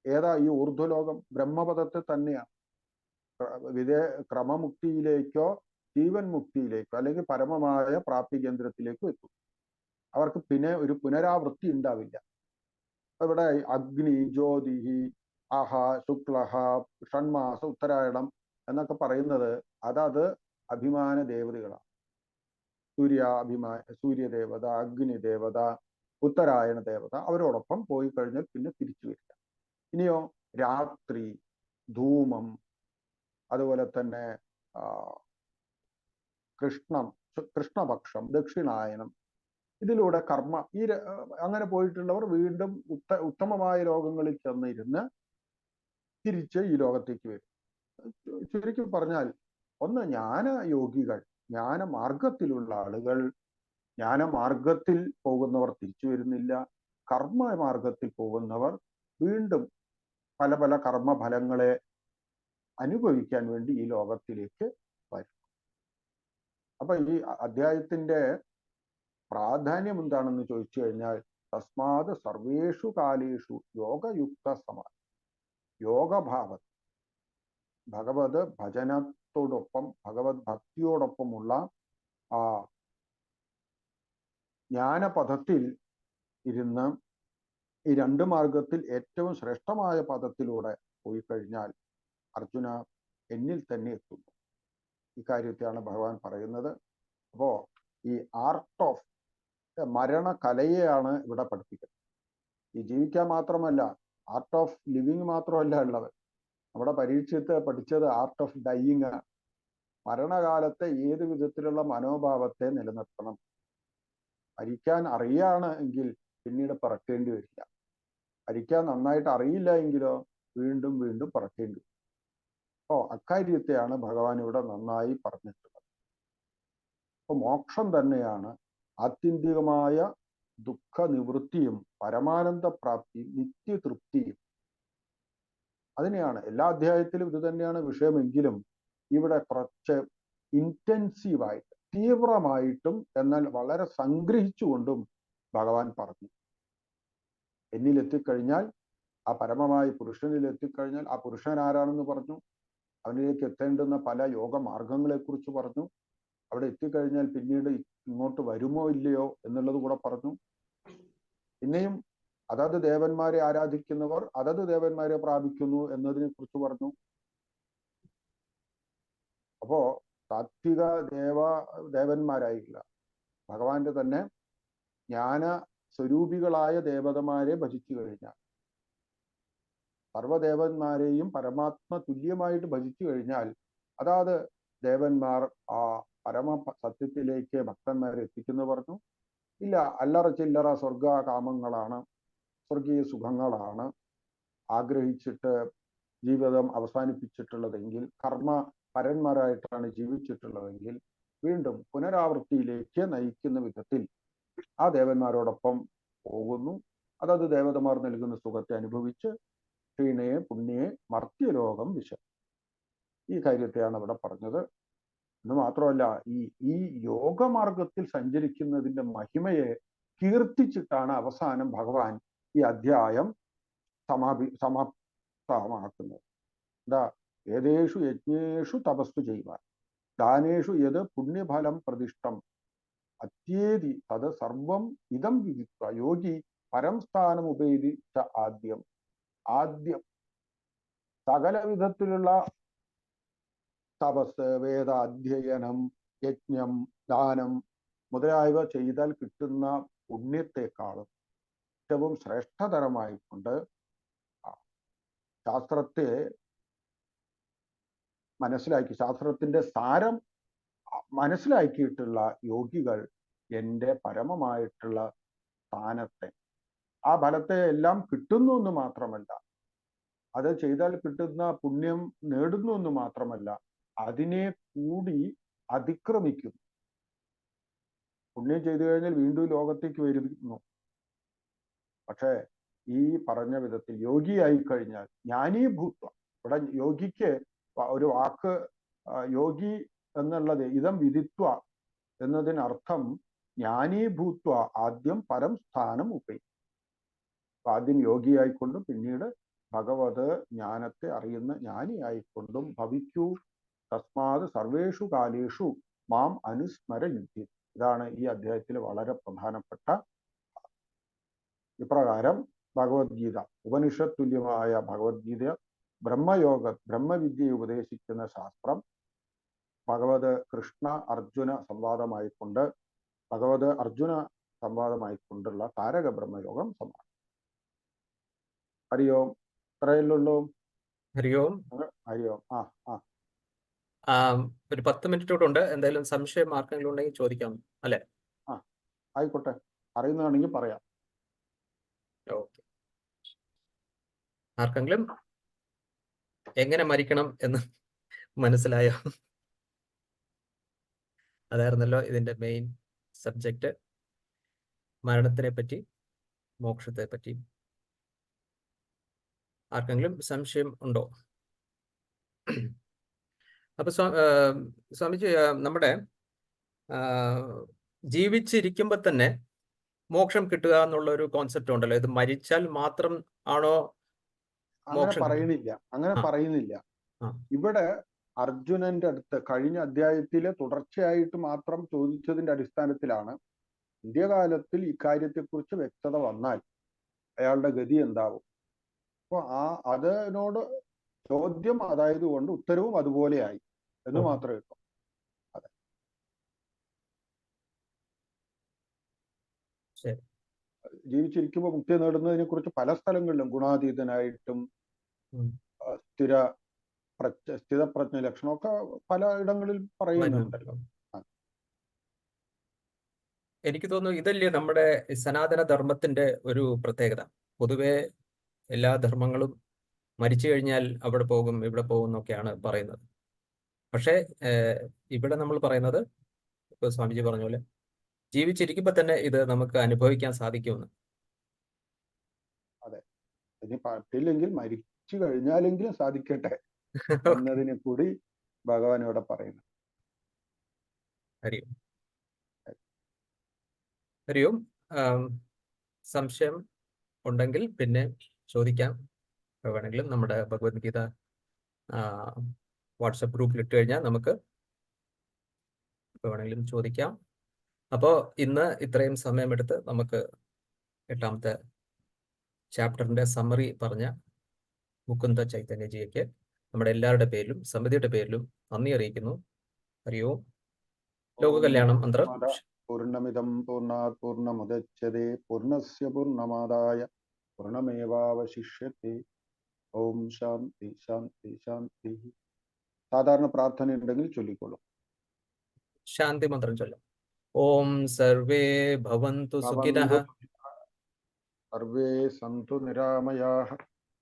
ഏതാ ഈ ഊർധ്വലോകം? ബ്രഹ്മപദത്തെ തന്നെയാണ്. ക്രമമുക്തിയിലേക്കോ ജീവൻ മുക്തിയിലേക്കോ അല്ലെങ്കിൽ പരമമായ പ്രാപ്തി കേന്ദ്രത്തിലേക്കോ എത്തും. അവർക്ക് പിന്നെ ഒരു പുനരാവൃത്തി ഉണ്ടാവില്ല. ഇവിടെ അഗ്നി, ജ്യോതിഹി, അഹ, ശുക്ലഹ, ഷൺമാസ, ഉത്തരായണം എന്നൊക്കെ പറയുന്നത് അതത് അഭിമാന ദേവതകളാണ്. സൂര്യദേവത, അഗ്നിദേവത, ഉത്തരായണ ദേവത, അവരോടൊപ്പം പോയി കഴിഞ്ഞാൽ പിന്നെ തിരിച്ചു വരില്ല. ഇനിയോ രാത്രി, ധൂമം, അതുപോലെ തന്നെ കൃഷ്ണപക്ഷം, ദക്ഷിണായനം, ഇതിലൂടെ കർമ്മ അങ്ങനെ പോയിട്ടുള്ളവർ വീണ്ടും ഉത്തമമായ ലോകങ്ങളിൽ ചെന്നിരുന്ന് തിരിച്ച് ഈ ലോകത്തേക്ക് വരും. ചുരുക്കി പറഞ്ഞാൽ, ഒന്ന് ജ്ഞാനയോഗികൾ, ജ്ഞാനമാർഗത്തിലുള്ള ആളുകൾ, ജ്ഞാനമാർഗത്തിൽ പോകുന്നവർ തിരിച്ചു വരുന്നില്ല. കർമ്മമാർഗത്തിൽ പോകുന്നവർ വീണ്ടും പല പല കർമ്മഫലങ്ങളെ അനുഭവിക്കാൻ വേണ്ടി ഈ ലോകത്തിലേക്ക് വരും. അപ്പൊ ഈ അധ്യായത്തിന്റെ പ്രാധാന്യം എന്താണെന്ന് ചോദിച്ചു കഴിഞ്ഞാൽ, തസ്മാത് സർവേഷു കാലേഷു യോഗയുക്ത സമാധി, യോഗഭാവം, ഭഗവത് ഭജനത്തോടൊപ്പം ഭഗവത് ഭക്തിയോടൊപ്പമുള്ള ആ ജ്ഞാനപഥത്തിൽ ഇരുന്ന് ഈ 2 മാർഗത്തിൽ ഏറ്റവും ശ്രേഷ്ഠമായ പദത്തിലൂടെ പോയി കഴിഞ്ഞാൽ അർജുന എന്നിൽ തന്നെ എത്തുന്നു. ഇക്കാര്യത്തെയാണ് ഭഗവാൻ പറയുന്നത്. അപ്പോ ഈ ആർട്ട് ഓഫ് മരണകലയെയാണ് ഇവിടെ പഠിപ്പിക്കുന്നത്. ഈ ജീവിക്കാൻ മാത്രമല്ല, ആർട്ട് ഓഫ് ലിവിങ് മാത്രമല്ല ഉള്ളത്. നമ്മുടെ പരീക്ഷത്ത് പഠിച്ചത് ആർട്ട് ഓഫ് ഡൈയിങ് ആണ്. മരണകാലത്തെ ഏത് വിധത്തിലുള്ള മനോഭാവത്തെ നിലനിർത്തണം. മരിക്കാൻ അറിയാണ് എങ്കിൽ പിന്നീട് പറക്കേണ്ടി വരില്ല. ഭരിക്കാൻ നന്നായിട്ട് അറിയില്ല എങ്കിലോ വീണ്ടും വീണ്ടും പറക്കേണ്ടി വരും. അപ്പോൾ അക്കാര്യത്തെയാണ് ഭഗവാൻ ഇവിടെ നന്നായി പറഞ്ഞിട്ടുള്ളത്. അപ്പോൾ മോക്ഷം തന്നെയാണ് ആത്യന്തികമായ ദുഃഖ നിവൃത്തിയും പരമാനന്ദ പ്രാപ്തിയും നിത്യതൃപ്തിയും. അതിനെയാണ് എല്ലാ അധ്യായത്തിലും ഇത് തന്നെയാണ് വിഷയമെങ്കിലും ഇവിടെ കുറച്ച് ഇന്റൻസീവായിട്ട് തീവ്രമായിട്ടും എന്നാൽ വളരെ സംഗ്രഹിച്ചുകൊണ്ടും ഭഗവാൻ പറഞ്ഞു. എന്നിലെത്തിക്കഴിഞ്ഞാൽ, ആ പരമമായ പുരുഷനിൽ എത്തിക്കഴിഞ്ഞാൽ ആ പുരുഷൻ ആരാണെന്ന് പറഞ്ഞു. അവനിലേക്ക് എത്തേണ്ടുന്ന പല യോഗമാർഗങ്ങളെക്കുറിച്ച് പറഞ്ഞു. അവിടെ എത്തിക്കഴിഞ്ഞാൽ പിന്നീട് ഇങ്ങോട്ട് വരുമോ ഇല്ലയോ എന്നുള്ളത് കൂടെ പറഞ്ഞു. പിന്നെയും അതത് ദേവന്മാരെ ആരാധിക്കുന്നവർ അതത് ദേവന്മാരെ പ്രാപിക്കുന്നു എന്നതിനെ കുറിച്ച് പറഞ്ഞു. അപ്പോ സാത്വിക ദേവന്മാരായില്ല, ഭഗവാന്റെ തന്നെ ജ്ഞാന സ്വരൂപികളായ ദേവതമാരെ ഭജിച്ചു കഴിഞ്ഞാൽ, സർവദേവന്മാരെയും പരമാത്മ തുല്യമായിട്ട് ഭജിച്ചു കഴിഞ്ഞാൽ അതാത് ദേവന്മാർ ആ പരമ സത്യത്തിലേക്ക് ഭക്തന്മാരെ എത്തിക്കുന്നു പറഞ്ഞു. ഇല്ല, അല്ലറ ചില്ലറ സ്വർഗ കാമങ്ങളാണ്, സ്വർഗീയ സുഖങ്ങളാണ് ആഗ്രഹിച്ചിട്ട് ജീവിതം അവസാനിപ്പിച്ചിട്ടുള്ളതെങ്കിൽ, കർമ്മ പരന്മാരായിട്ടാണ് ജീവിച്ചിട്ടുള്ളതെങ്കിൽ വീണ്ടും പുനരാവൃത്തിയിലേക്ക് നയിക്കുന്ന വിധത്തിൽ ആ ദേവന്മാരോടൊപ്പം പോകുന്നു. അതത് ദേവതമാർ നൽകുന്ന സുഖത്തെ അനുഭവിച്ച് ക്ഷീണയെ പുണ്യെ മർത്യലോകം വിശ. ഈ കാര്യത്തെയാണ് അവിടെ പറഞ്ഞത്. എന്ന് മാത്രമല്ല, ഈ യോഗമാർഗത്തിൽ സഞ്ചരിക്കുന്നതിന്റെ മഹിമയെ കീർത്തിച്ചിട്ടാണ് അവസാനം ഭഗവാൻ ഈ അധ്യായം സമാപ്തമാക്കുന്നത്. എന്താ? ഏതേഷു യജ്ഞേഷു തപസ്സു ചെയ്യുവാൻ, ദാനേഷു യത് പുണ്യഫലം പ്രതിഷ്ഠം അത്യേതി തത് സർവം ഇതം വിദിത്വ യോഗി പരം സ്ഥാനം ഉപേദിച്ച ആദ്യം സകല വിധത്തിലുള്ള തപസ്, വേദ അധ്യയനം, യജ്ഞം, ദാനം മുതലായവ ചെയ്താൽ കിട്ടുന്ന പുണ്യത്തെക്കാളും ഏറ്റവും ശ്രേഷ്ഠതരമായിക്കൊണ്ട് ശാസ്ത്രത്തെ മനസ്സിലാക്കി, ശാസ്ത്രത്തിന്റെ സാരം മനസ്സിലാക്കിയിട്ടുള്ള യോഗികൾ എൻ്റെ പരമമായിട്ടുള്ള സ്ഥാനത്തെ, ആ ഫലത്തെ എല്ലാം കിട്ടുന്നു എന്ന് മാത്രമല്ല, അത് ചെയ്താൽ കിട്ടുന്ന പുണ്യം നേടുന്നു എന്ന് മാത്രമല്ല, അതിനെ കൂടി അതിക്രമിക്കുന്നു. പുണ്യം ചെയ്തു കഴിഞ്ഞാൽ വീണ്ടും ലോകത്തേക്ക് വരുന്നു. പക്ഷേ ഈ പറഞ്ഞ വിധത്തിൽ യോഗിയായി കഴിഞ്ഞാൽ ജ്ഞാനീഭൂത്വം, ഇവിടെ യോഗിക്ക് ഒരു വാക്ക് യോഗി എന്നുള്ളത് ഇതം വിദിത്വ എന്നതിനർത്ഥം ജ്ഞാനീഭൂത്വ ആദ്യം പരം സ്ഥാനം ഉപയോഗിക്കും. ആദ്യം യോഗിയായിക്കൊണ്ടും പിന്നീട് ഭഗവത് ജ്ഞാനത്തെ അറിയുന്ന ജ്ഞാനിയായിക്കൊണ്ടും ഭവിക്കൂ. തസ്മാത് സർവേഷു കാലേഷു മാം അനുസ്മര യുദ്ധി. ഇതാണ് ഈ അധ്യായത്തിൽ വളരെ പ്രധാനപ്പെട്ട. ഇപ്രകാരം ഭഗവത്ഗീത, ഉപനിഷത്ത് തുല്യമായ ഭഗവത്ഗീത, ബ്രഹ്മവിദ്യയെ ഉപദേശിക്കുന്ന ശാസ്ത്രം, ഭഗവത് കൃഷ്ണ അർജുന സംവാദമായിക്കൊണ്ട് സംവാദമായിക്കൊണ്ടുള്ള താരക ബ്രഹ്മയോഗം സമാനം. ഹരി ഓം. ഇത്രയല്ലുള്ളൂ. ഹരി ഓം. ഹരി ഓം. ഒരു 10 മിനിറ്റ് കൂടെ ഉണ്ട്. എന്തായാലും സംശയം ആർക്കെങ്കിലും ഉണ്ടെങ്കിൽ ചോദിക്കാം അല്ലെ? ആയിക്കോട്ടെ, അറിയുന്നതാണെങ്കിൽ പറയാം. ഓക്കെ. ആർക്കെങ്കിലും എങ്ങനെ മരിക്കണം എന്ന് മനസ്സിലായോ? അതായിരുന്നല്ലോ ഇതിന്റെ മെയിൻ സബ്ജക്റ്റ്, മരണത്തിനെ പറ്റി, മോക്ഷത്തെ പറ്റി. ആർക്കെങ്കിലും സംശയം ഉണ്ടോ? അപ്പൊ സ്വാമിജി, നമ്മുടെ ജീവിച്ചിരിക്കുമ്പോ തന്നെ മോക്ഷം കിട്ടുക എന്നുള്ള ഒരു കോൺസെപ്റ്റ് ഉണ്ടല്ലോ, ഇത് മരിച്ചാൽ മാത്രം ആണോ മോക്ഷം? അങ്ങനെ പറയുന്നില്ല. ഇവിടെ അർജുനന്റെ അടുത്ത് കഴിഞ്ഞ അധ്യായത്തിലെ തുടർച്ചയായിട്ട് മാത്രം ചോദിച്ചതിന്റെ അടിസ്ഥാനത്തിലാണ് ഇന്ത്യകാലത്തിൽ ഇക്കാര്യത്തെക്കുറിച്ച് വ്യക്തത വന്നാൽ അയാളുടെ ഗതി എന്താവും. അപ്പൊ അതിനോട് ചോദ്യം അതായത് കൊണ്ട് ഉത്തരവും അതുപോലെയായി എന്ന് മാത്രമേ ഉള്ളൂ. അതെ, ജീവിച്ചിരിക്കുമ്പോൾ മുക്തി നേടുന്നതിനെ കുറിച്ച് പല സ്ഥലങ്ങളിലും ഗുണാതീതനായിട്ടും സ്ഥിതപ്രജ്ഞ ലക്ഷണമൊക്കെ പല ഇടങ്ങളിൽ പറയുന്നുണ്ടല്ലോ. എനിക്ക് തോന്നുന്നു ഇതല്ലേ നമ്മുടെ സനാതന ധർമ്മത്തിന്റെ ഒരു പ്രത്യേകത. പൊതുവെ എല്ലാ ധർമ്മങ്ങളും മരിച്ചു കഴിഞ്ഞാൽ അവിടെ പോകും ഇവിടെ പോകും എന്നൊക്കെയാണ് പറയുന്നത്. പക്ഷേ ഇവിടെ നമ്മൾ പറയുന്നത് ഇപ്പൊ സ്വാമിജി പറഞ്ഞ പോലെ ജീവിച്ചിരിക്കുമ്പോൾ തന്നെ ഇത് നമുക്ക് അനുഭവിക്കാൻ സാധിക്കുമെന്ന്. അതെ, ഇനി പറ്റില്ലെങ്കിൽ മരിച്ചു കഴിഞ്ഞാലെങ്കിലും സാധിക്കട്ടെ എന്നതിനെ കൂടി ഭഗവാൻ ഇവിടെ പറയുന്നു. ഹരി ഓം. ഹരി ഓം. സംശയം ഉണ്ടെങ്കിൽ പിന്നെ ചോദിക്കാം. വേണമെങ്കിലും നമ്മുടെ ഭഗവത്ഗീത വാട്സപ്പ് ഗ്രൂപ്പിൽ ഇട്ട് കഴിഞ്ഞാൽ നമുക്ക് വേണമെങ്കിലും ചോദിക്കാം. അപ്പോൾ ഇന്ന് ഇത്രയും സമയമെടുത്ത് നമുക്ക് 8ാമത്തെ ചാപ്റ്ററിന്റെ സമ്മറി പറഞ്ഞ മുകുന്ദ ചൈതന്യജിക്ക് നമ്മുടെ എല്ലാവരുടെ പേരിലും സമിതിയുടെ പേരിലും നന്ദി അറിയിക്കുന്നു. ഹരി ഓം. ലോകകല്യാണം മന്ത്രം. പൂർണ്ണമിദം പൂർണ്ണാത് പൂർണ്ണമുദച്യതേ പൂർണ്ണസ്യ പൂർണ്ണമാദായ പൂർണ്ണമേവാവശിഷ്യത്തെ. ഓം ശാന്തി ശാന്തി ശാന്തി. സാധാരണ പ്രാർത്ഥന ഉണ്ടെങ്കിൽ ചൊല്ലിക്കൊള്ളും. ശാന്തി മന്ത്രം ചൊല്ലാം. ഓം സർവേ ഭവന്തു സുഖിനഃ, സർവേ സന്തു നിരാമയാഃ,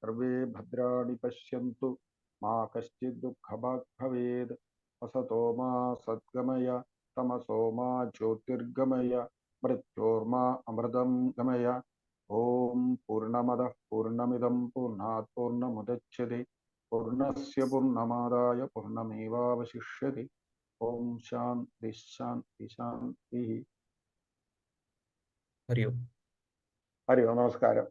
സർവേ ഭദ്രാണി പശ്യന്തു, മാ കശ്ചിത് ദുഃഖഭാഗ് ഭവേത്. അസതോ മാ സദ്ഗമയ, തമസോ മാ ജ്യോതിർഗമയ, മൃത്യോർമാ അമൃതം ഗമയ. ഓം പൂർണ്ണമദഃ പൂർണ്ണമിദം പൂർണ്ണാത് പൂർണ്ണമുദച്യതേ പൂർണ്ണസ്യ പൂർണ്ണമാദായ പൂർണ്ണമേവാവശിഷ്യത്തെ. ഓം ശാന്തി ശാന്തി ശാന്തി. ഹരി ഓം. ഹരി ഓം. നമസ്കാരം.